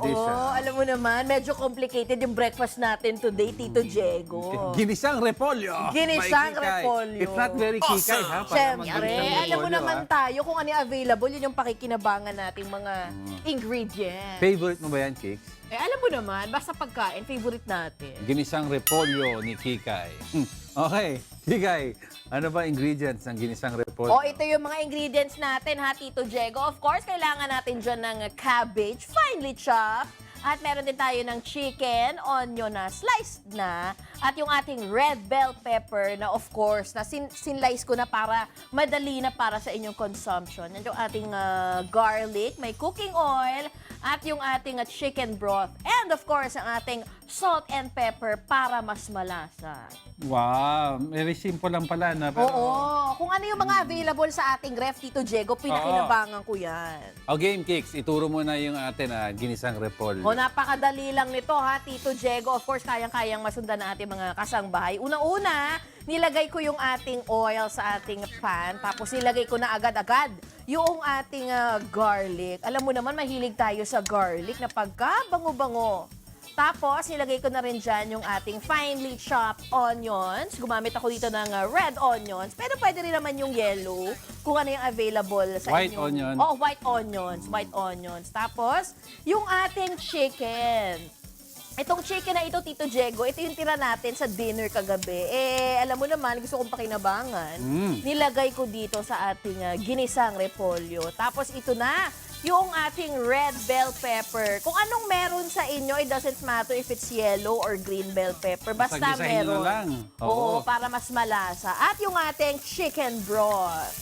[SPEAKER 3] dish.
[SPEAKER 4] Oo, alam mo naman, medyo complicated yung breakfast natin today, Tito Diego.
[SPEAKER 3] Ginisang repolyo.
[SPEAKER 4] Ginisang
[SPEAKER 3] by Kikay.
[SPEAKER 4] repolyo.
[SPEAKER 3] It's not very Kikay, ha? Para
[SPEAKER 4] Siyempre,
[SPEAKER 3] magginisang
[SPEAKER 4] alam mo
[SPEAKER 3] repolyo,
[SPEAKER 4] naman tayo kung ano yung available, yun yung pakikinabangan nating mga ingredients.
[SPEAKER 3] Favorite mo ba yan, Kicks?
[SPEAKER 4] Alam mo naman, basta pagkain, favorite natin.
[SPEAKER 3] Ginisang repolyo ni Kikay. Okay, Kikay, ano ba ingredients ng ginisang repolyo?
[SPEAKER 4] Ito yung mga ingredients natin, ha, Tito Diego. Of course, kailangan natin dyan ng cabbage, finely chopped. At meron din tayo ng chicken, onion na sliced na. At yung ating red bell pepper na of course, na sinlice ko na para madali na para sa inyong consumption. Yan yung ating garlic, may cooking oil, at yung ating chicken broth. And of course, ang ating salt and pepper para mas malasa.
[SPEAKER 3] Wow, very simple lang pala. Na, pero...
[SPEAKER 4] Oo, kung ano yung mga available sa ating ref, Tito Diego, pinakinabangan ko yan.
[SPEAKER 3] O Game Kicks, ituro mo na yung atin ginisang repolyo.
[SPEAKER 4] Napakadali lang nito, ha, Tito Diego. Of course, kayang-kayang masundan na ating mga kasangbahay. Unang-una, nilagay ko yung ating oil sa ating pan. Tapos nilagay ko na agad-agad yung ating garlic. Alam mo naman, mahilig tayo sa garlic na pagka-bango-bango. Tapos, nilagay ko na rin dyan yung ating finely chopped onions. Gumamit ako dito ng red onions. Pero pwede rin naman yung yellow kung ano yung available sa
[SPEAKER 3] White
[SPEAKER 4] inyong...
[SPEAKER 3] onion.
[SPEAKER 4] White onions. White onions. Tapos, yung ating chicken. Itong chicken na ito, Tito Diego, ito yung tira natin sa dinner kagabi. Alam mo naman, gusto kong pakinabangan. Nilagay ko dito sa ating ginisang repolyo. Tapos ito na, yung ating red bell pepper. Kung anong meron sa inyo, it doesn't matter if it's yellow or green bell pepper. Basta
[SPEAKER 3] Gisahin nyo
[SPEAKER 4] meron.
[SPEAKER 3] lang.
[SPEAKER 4] Oo, para mas malasa. At yung ating chicken broth.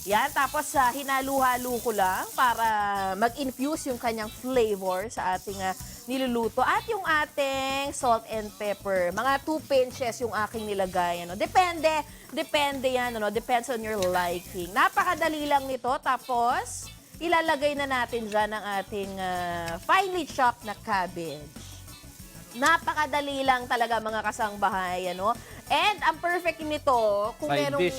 [SPEAKER 4] Yan, tapos hinalu-halo ko lang para mag-infuse yung kanyang flavor sa ating niluluto. At yung ating salt and pepper. Mga 2 pinches yung aking nilagay. Depende yan. Depends on your liking. Napakadali lang nito. Tapos, ilalagay na natin dyan ang ating finely chopped na cabbage. Napakadali lang talaga mga kasangbahay, And ang perfect nito, kung
[SPEAKER 3] Side
[SPEAKER 4] merong,
[SPEAKER 3] dish.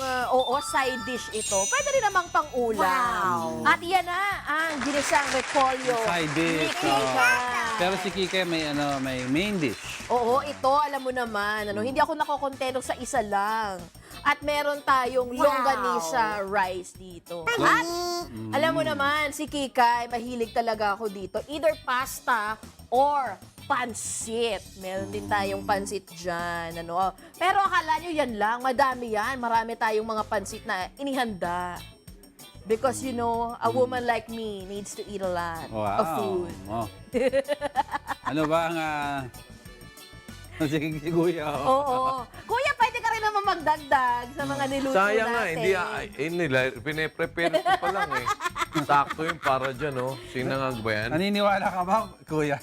[SPEAKER 4] side dish ito, pwede rin namang pang-ulam.
[SPEAKER 2] Wow.
[SPEAKER 4] At yan na ang ginisang repolyo.
[SPEAKER 3] Side dish.
[SPEAKER 4] ni Kikay.
[SPEAKER 3] Pero si Kikay may main dish.
[SPEAKER 4] Oo, ito, alam mo naman, hindi ako nakokontento sa isa lang. At meron tayong longganisa rice dito. At alam mo naman, si Kikay, mahilig talaga ako dito. Either pasta or pansit. Meron din tayong pansit dyan. Pero akala nyo yan lang, madami yan. Marami tayong mga pansit na inihanda. Because a woman like me needs to eat a lot of food.
[SPEAKER 3] Oh. Ano ba ang... Sige, Kuya.
[SPEAKER 4] Oo. Kuya, pwede ka rin naman magdagdag sa mga niluto
[SPEAKER 7] Sayang nga,
[SPEAKER 4] natin.
[SPEAKER 7] hindi, pine-prepare ko pa lang Sakto yung para dyan, Sinangag ba yan?
[SPEAKER 3] Naniniwala ka ba, Kuya?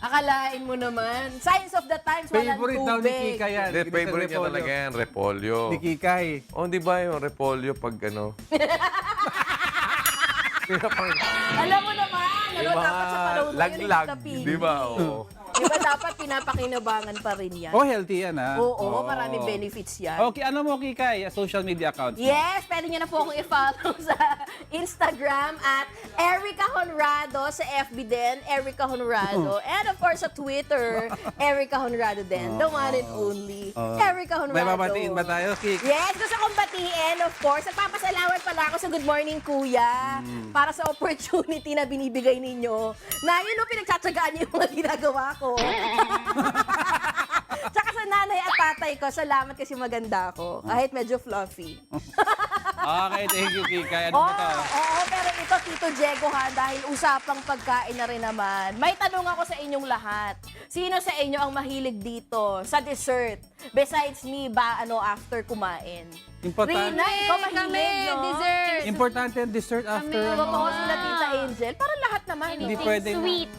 [SPEAKER 4] Akalain mo naman. Science of the times, walang
[SPEAKER 3] Favorite daw ni
[SPEAKER 4] tubig.
[SPEAKER 3] Kikay yan.
[SPEAKER 7] Hindi, favorite niya talaga yan, repolyo.
[SPEAKER 3] Ni Kikay.
[SPEAKER 7] Di ba yung repolyo pag
[SPEAKER 4] Alam mo naman, dapat sa panahon ngayon,
[SPEAKER 7] laglag,
[SPEAKER 4] napili.
[SPEAKER 7] di ba? Oo.
[SPEAKER 4] Di ba dapat pinapakinabangan pa rin yan?
[SPEAKER 3] Healthy yan, ha?
[SPEAKER 4] Oo, maraming benefits yan.
[SPEAKER 3] Okay, ano mo, Kikay? Social media accounts mo?
[SPEAKER 4] Yes, pwede nyo na po akong i-follow sa Instagram at Erica Honrado, sa FB din, Erica Honrado. And of course, sa Twitter, Erica Honrado din. The one and only, Erica Honrado.
[SPEAKER 3] May babatiin ba tayo, Kik?
[SPEAKER 4] Yes, gusto kong batiin, of course. Nagpapasalamat pala ako sa Good Morning Kuya para sa opportunity na binibigay ninyo. Na yun, pinagtsatsagaan niyo yung mga ginagawa ko. Tsaka sa nanay at tatay ko, salamat kasi maganda ako. Kahit medyo fluffy.
[SPEAKER 3] Okay, thank you, Kikay. Ano ba to?
[SPEAKER 4] Oo, pero ito, Tito Diego, dahil usapang pagkain na rin naman, may tanong ako sa inyong lahat. Sino sa inyo ang mahilig dito sa dessert? Besides me, after kumain?
[SPEAKER 3] Importante.
[SPEAKER 4] Rina, ikaw mahilig, no?
[SPEAKER 5] Dessert.
[SPEAKER 3] Importante ang dessert after.
[SPEAKER 4] Totoo sila, Tita Angel. Para lahat naman.
[SPEAKER 3] Hindi
[SPEAKER 4] no?
[SPEAKER 3] pwedeng...
[SPEAKER 5] sweet.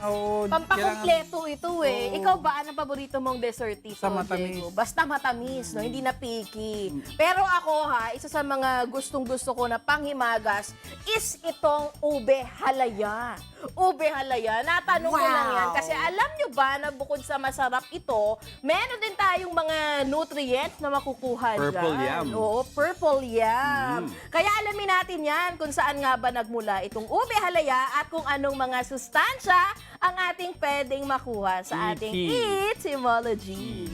[SPEAKER 4] Pampakumpleto ito eh.
[SPEAKER 3] Oo.
[SPEAKER 4] Ikaw ba, anong paborito mong dessert, Tito
[SPEAKER 3] Basta matamis.
[SPEAKER 4] Diego? Basta matamis, no? Hindi na picky. Pero ako isa sa mga gustong-gusto ko na panghimagas is itong ube halaya. Ube halaya. Natanong ko lang yan kasi alam nyo ba na bukod sa masarap ito, meron din tayong mga nutrients na makukuha
[SPEAKER 3] Purple
[SPEAKER 4] dyan.
[SPEAKER 3] yam.
[SPEAKER 4] Oo, purple yam. Kaya alamin natin yan kung saan nga ba nagmula itong ube halaya at kung anong mga sustansya ang ating pwedeng makuha sa ating etymology.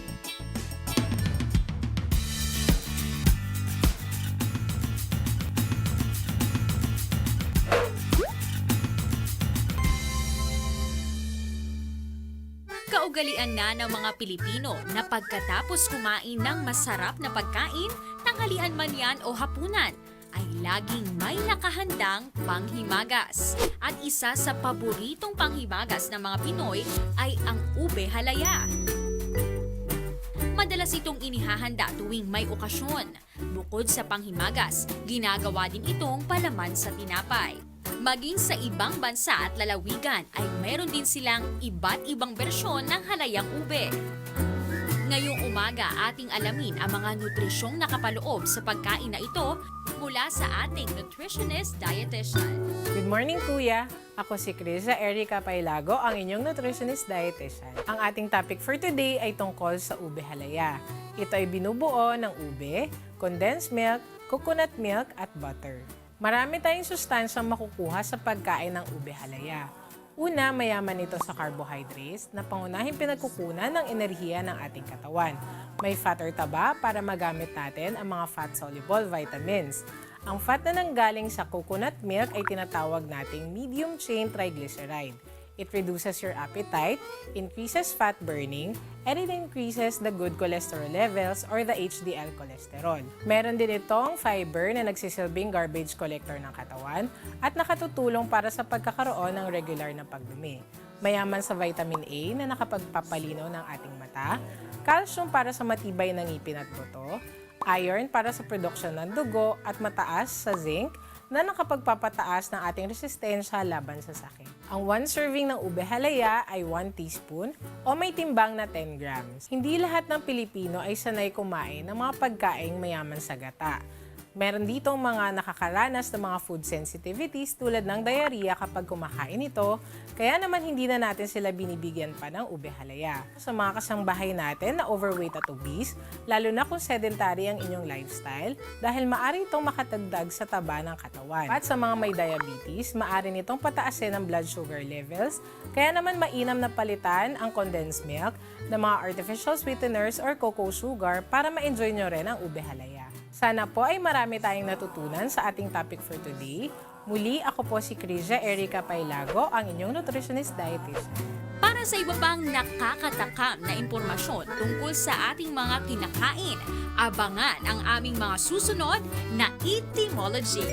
[SPEAKER 1] Kaugalian na ng mga Pilipino na pagkatapos kumain ng masarap na pagkain, tanghalian man yan o hapunan, ay laging may nakahandang panghimagas. At isa sa paboritong panghimagas ng mga Pinoy ay ang ube halaya. Madalas itong inihahanda tuwing may okasyon. Bukod sa panghimagas, ginagawa din itong palaman sa tinapay. Maging sa ibang bansa at lalawigan ay meron din silang iba't ibang bersyon ng halayang ube. Ngayong umaga, ating alamin ang mga nutrisyong nakapaloob sa pagkain na ito mula sa ating nutritionist dietitian.
[SPEAKER 6] Good morning, Kuya! Ako si Criza Erica Pailago, ang inyong nutritionist dietitian. Ang ating topic for today ay tungkol sa ube halaya. Ito ay binubuo ng ube, condensed milk, coconut milk at butter. Marami tayong sustansyang makukuha sa pagkain ng ube halaya. Una, mayaman ito sa carbohydrates na pangunahing pinagkukunan ng enerhiya ng ating katawan. May fat or taba para magamit natin ang mga fat-soluble vitamins. Ang fat na nanggaling sa coconut milk ay tinatawag nating medium-chain triglyceride. It reduces your appetite, increases fat burning, and it increases the good cholesterol levels or the HDL cholesterol. Meron din itong fiber na nagsisilbing garbage collector ng katawan at nakatutulong para sa pagkakaroon ng regular na pagdumi. Mayaman sa vitamin A na nakapagpapalinaw ng ating mata, calcium para sa matibay ng ngipin at buto, iron para sa production ng dugo at mataas sa zinc na nakapagpapataas ng ating resistensya laban sa sakit. Ang 1 serving ng ube halaya ay 1 teaspoon o may timbang na 10 grams. Hindi lahat ng Pilipino ay sanay kumain ng mga pagkaing mayaman sa gata. Meron ditong mga nakakaranas ng mga food sensitivities tulad ng diarrhea kapag kumakain ito, kaya naman hindi na natin sila binibigyan pa ng ube halaya. Sa mga kasangbahay natin na overweight at obese, lalo na kung sedentary ang inyong lifestyle, dahil maaari itong makatagdag sa taba ng katawan. At sa mga may diabetes, maaari nitong pataasin ang blood sugar levels, kaya naman mainam na palitan ang condensed milk ng mga artificial sweeteners or cocoa sugar para ma-enjoy nyo rin ang ube halaya. Sana po ay marami tayong natutunan sa ating topic for today. Muli, ako po si Criza Erica Pailago, ang inyong nutritionist dietitian.
[SPEAKER 1] Para sa iba pang nakakatakam na impormasyon tungkol sa ating mga kinakain, abangan ang aming mga susunod na etymology.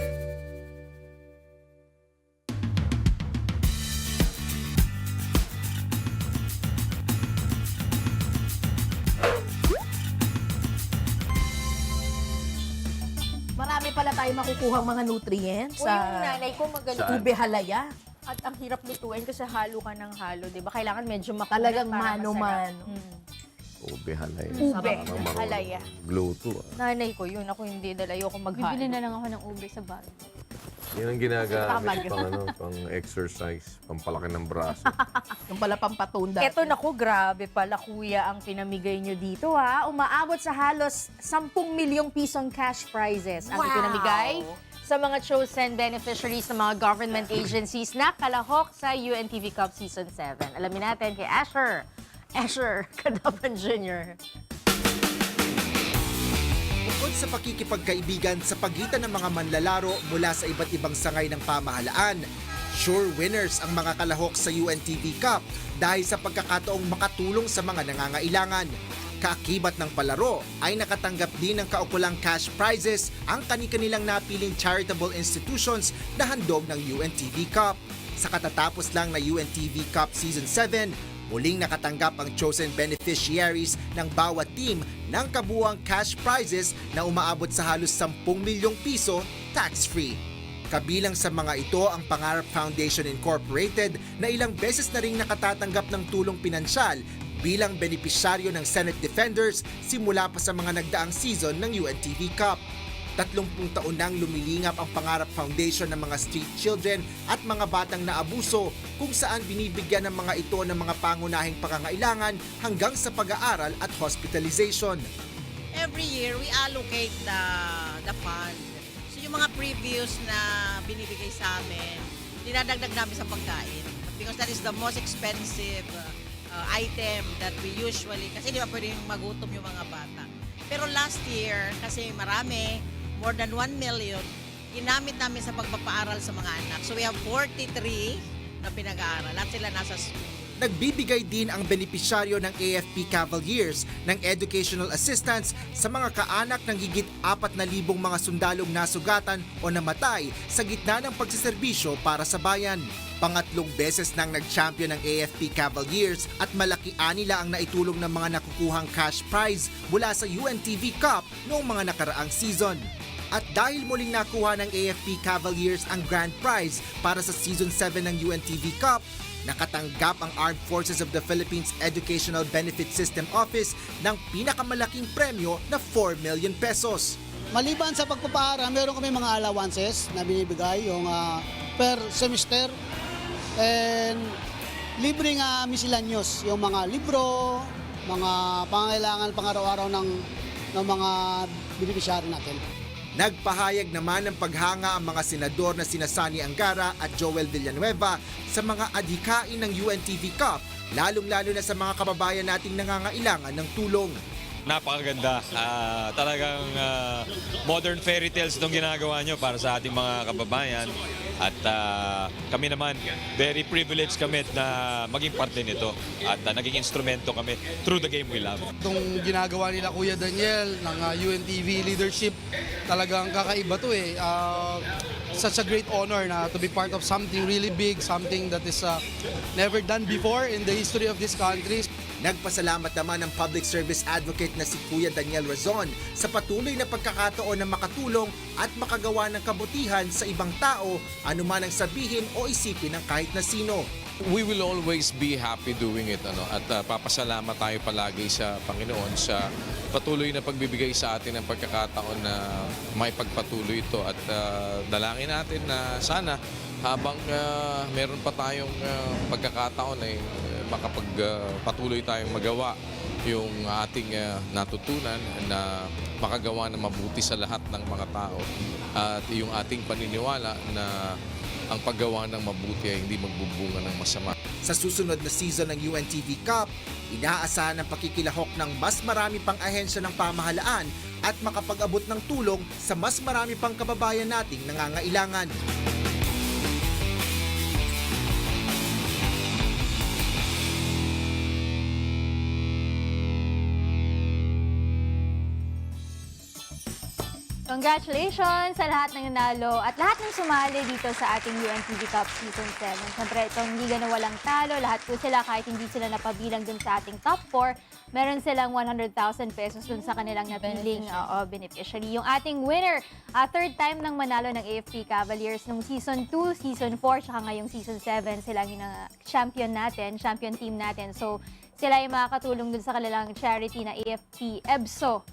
[SPEAKER 4] Marami pala tayo makukuhang mga nutrients
[SPEAKER 15] O, yung nanay ko magaling
[SPEAKER 4] ube halaya.
[SPEAKER 15] At ang hirap lutuin kasi halo ka ng halo, di ba? Kailangan medyo makunat
[SPEAKER 4] Talagang
[SPEAKER 15] para
[SPEAKER 4] mano-mano.
[SPEAKER 15] masarap.
[SPEAKER 7] Ube halaya.
[SPEAKER 15] Ube
[SPEAKER 7] Parang
[SPEAKER 15] halaya.
[SPEAKER 7] Gluto.
[SPEAKER 15] Nanay ko yun, ako hindi dahil ayoko maghalo.
[SPEAKER 5] Bibili na lang ako ng ube sa bahay.
[SPEAKER 7] Yan ang ginagamit
[SPEAKER 15] Tama.
[SPEAKER 7] pang exercise, pampalaki ng braso.
[SPEAKER 4] Yung pala pampatone dati.
[SPEAKER 15] Eto naku, grabe pala kuya ang pinamigay nyo dito ha. Umaabot sa halos 10 milyong pisong cash prizes ang pinamigay sa mga chosen beneficiaries ng mga government agencies na kalahok sa UNTV Cup Season 7. Alamin natin kay Asher Kadapan Jr.
[SPEAKER 10] Bukod sa pakikipagkaibigan sa pagitan ng mga manlalaro mula sa iba't ibang sangay ng pamahalaan, sure winners ang mga kalahok sa UNTV Cup dahil sa pagkakataong makatulong sa mga nangangailangan. Kaakibat ng palaro ay nakatanggap din ng kaukulang cash prizes ang kani-kanilang napiling charitable institutions na handog ng UNTV Cup. Sa katatapos lang na UNTV Cup Season 7, muling nakatanggap ang chosen beneficiaries ng bawat team ng kabuuang cash prizes na umaabot sa halos 10 milyong piso tax-free. Kabilang sa mga ito ang Pangarap Foundation Incorporated na ilang beses na ring nakatatanggap ng tulong pinansyal bilang benepisyaryo ng Senate Defenders simula pa sa mga nagdaang season ng UNTV Cup. 30 taon nang lumilingap ang Pangarap Foundation ng mga street children at mga batang naabuso kung saan binibigyan ng mga ito ng mga pangunahing pangangailangan hanggang sa pag-aaral at hospitalization.
[SPEAKER 11] Every year, we allocate the fund. So yung mga previous na binibigay sa amin, dinadagdag namin sa pagkain. Because that is the most expensive item that we usually, kasi di ba pwedeng magutom yung mga bata. Pero last year, kasi marami, more than 1 million, ginamit namin sa pagpapaaral sa mga anak. So we have 43 na pinag-aaral at sila nasa school.
[SPEAKER 10] Nagbibigay din ang benepisyaryo ng AFP Cavaliers ng educational assistance sa mga kaanak ng higit 4,000 mga sundalong nasugatan o namatay sa gitna ng pagsiserbisyo para sa bayan. Pangatlong beses nang nag-champion ng AFP Cavaliers at malaki nila ang naitulong ng mga nakukuhang cash prize mula sa UNTV Cup noong mga nakaraang season. At dahil muling nakuha ng AFP Cavaliers ang grand prize para sa Season 7 ng UNTV Cup, nakatanggap ang Armed Forces of the Philippines Educational Benefit System Office ng pinakamalaking premyo na 4 million pesos.
[SPEAKER 12] Maliban sa pagpapaaral, meron kami mga allowances na binibigay yung per semester and libreng miscellaneous, yung mga libro, mga pangangailangan pang-araw-araw ng mga beneficiary natin.
[SPEAKER 10] Nagpahayag naman ng paghanga ang mga senador na sina Sani Angara at Joel Villanueva sa mga adhikain ng UNTV Cup, lalong-lalo na sa mga kababayan nating nangangailangan ng tulong.
[SPEAKER 14] Napakaganda. Talagang modern fairy tales itong ginagawa nyo para sa ating mga kababayan. At kami naman, very privileged kami na maging parte nito. At naging instrumento kami through the game we love.
[SPEAKER 16] Itong ginagawa nila Kuya Daniel ng UNTV leadership, talagang kakaiba to eh. Such a great honor na to be part of something really big, something that is never done before in the history of this country.
[SPEAKER 10] Nagpasalamat naman ang public service advocate na si Kuya Daniel Razon sa patuloy na pagkakataon na makatulong at makagawa ng kabutihan sa ibang tao, anuman ang sabihin o isipin ng kahit na sino.
[SPEAKER 17] We will always be happy doing it, at papasalamat tayo palagi sa Panginoon sa patuloy na pagbibigay sa atin ng pagkakataon na may pagpatuloy ito, at dalangin natin na sana habang meron pa tayong pagkakataon ay makapagpatuloy tayong magawa yung ating natutunan na makagawa ng mabuti sa lahat ng mga tao, at yung ating paniniwala na ang paggawa ng mabuti ay hindi magbubunga ng masama.
[SPEAKER 10] Sa susunod na season ng UNTV Cup, inaasahan ang pakikilahok ng mas marami pang ahensya ng pamahalaan at makapag-abot ng tulong sa mas marami pang kababayan nating nangangailangan.
[SPEAKER 5] Congratulations sa lahat ng nanalo at lahat ng sumali dito sa ating UNTV Cup Season 7. Siyempre, itong liga na walang talo, lahat po sila kahit hindi sila napabilang dun sa ating top 4, meron silang 100,000 pesos dun sa kanilang napiling beneficiary. Yung ating winner, third time nang manalo ng AFP Cavaliers nung Season 2, Season 4, saka ngayong Season 7, sila yung champion natin, champion team natin. So, sila yung makakatulong dun sa kanilang charity na AFP EBSO.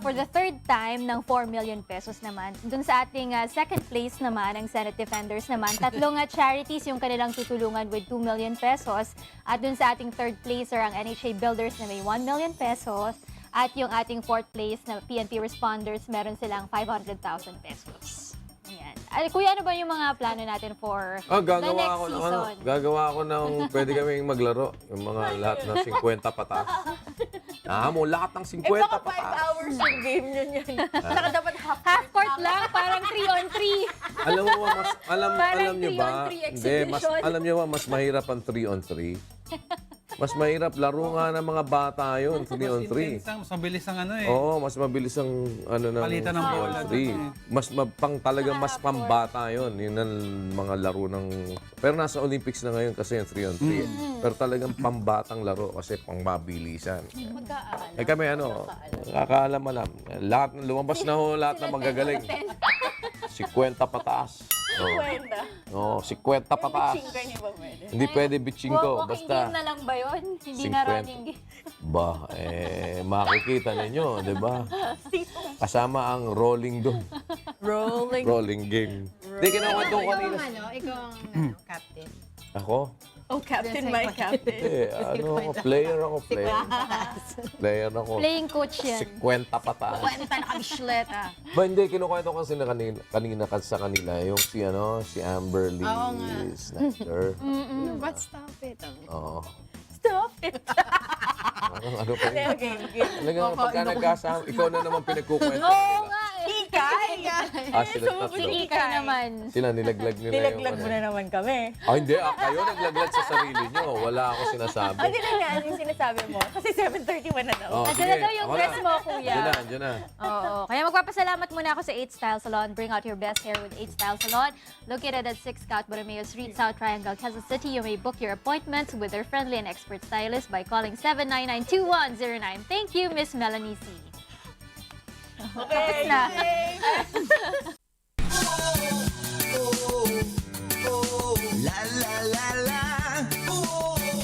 [SPEAKER 5] For the third time ng 4 million pesos naman. Doon sa ating second place naman, ang Senate Defenders naman, tatlong charities yung kanilang tutulungan with 2 million pesos. At doon sa ating third placer, ang NHA Builders na may 1 million pesos. At yung ating fourth place na PNP Responders, meron silang 500,000 pesos. Ayan. Kuya, ano ba yung mga plano natin for the next season?
[SPEAKER 7] Gagawa ako ng pwede kaming maglaro. Yung mga lahat ng 50 pataas. Lahat ng 50
[SPEAKER 4] baka
[SPEAKER 7] pataas.
[SPEAKER 4] 5 hours yung game nyo yan. Saka dapat half
[SPEAKER 5] court lang, parang 3-on-3.
[SPEAKER 7] Alam mo ba, alam niyo ba?
[SPEAKER 5] 3-on-3
[SPEAKER 7] Hindi, alam niyo ba, mas mahirap ang 3-on-3. Mas mahirap. Laro nga ng mga bata yun, 3-on-3.
[SPEAKER 3] Mas mabilis ang
[SPEAKER 7] Oo, mas mabilis ang
[SPEAKER 3] palitan ng bola.
[SPEAKER 7] 3. Mas pambata yun. Yun ang mga laro ng... Pero nasa Olympics na ngayon kasi yung 3-on-3. Pero talagang pambatang laro kasi pangmabilisan. Eh kami nakakaalam. Lahat, lumabas na ho lahat ng magagaling. 50 pataas. 50 pataas. Hindi pwede bitchingko.
[SPEAKER 5] Walking
[SPEAKER 7] Basta...
[SPEAKER 5] game na lang ba yun? Hindi na running game.
[SPEAKER 7] Makikita ninyo, di ba? Kasama ang rolling doon. Rolling game. Hindi, kinakwento ko kanina.
[SPEAKER 2] Ikaw ang captain.
[SPEAKER 7] Ako?
[SPEAKER 15] Oh, Captain, my Captain.
[SPEAKER 7] Player ako. Player ako.
[SPEAKER 5] Playing coach yan.
[SPEAKER 7] 50 pataas.
[SPEAKER 15] Kwenta na kami shleta.
[SPEAKER 7] Ba, hindi, kinukwento ko kasi kanina sa kanila, yung si Amberly Snyder.
[SPEAKER 2] But stop it.
[SPEAKER 7] Oo.
[SPEAKER 15] Stop it.
[SPEAKER 7] Ano pa yun?
[SPEAKER 15] Okay.
[SPEAKER 7] Talagang pagka nagkasama, ikaw na naman pinagkukwento.
[SPEAKER 5] Oo nga eh.
[SPEAKER 15] Ikay!
[SPEAKER 7] Sila tatlo.
[SPEAKER 5] Si Ika naman.
[SPEAKER 7] Sila nilaglag nila
[SPEAKER 15] Nilaglag mo na naman kami.
[SPEAKER 7] Hindi. Kayo naglaglag sa sarili nyo. Wala ako sinasabi.
[SPEAKER 15] Hindi lang yan yung sinasabi mo. Kasi 7:31 na daw.
[SPEAKER 5] Andiyan na daw yung dress mo, kuya.
[SPEAKER 7] Andiyan na.
[SPEAKER 5] Oo. Kaya magpapasalamat muna ako sa 8 Style Salon. Bring out your best hair with 8 Style Salon. Located at 6 Scout Borromeo Street, South Triangle, Quezon City. You may book your appointments with their friendly and expert stylist by calling 799-2109. Thank you, Miss Melanie C.
[SPEAKER 15] Okay.
[SPEAKER 5] Tapos na.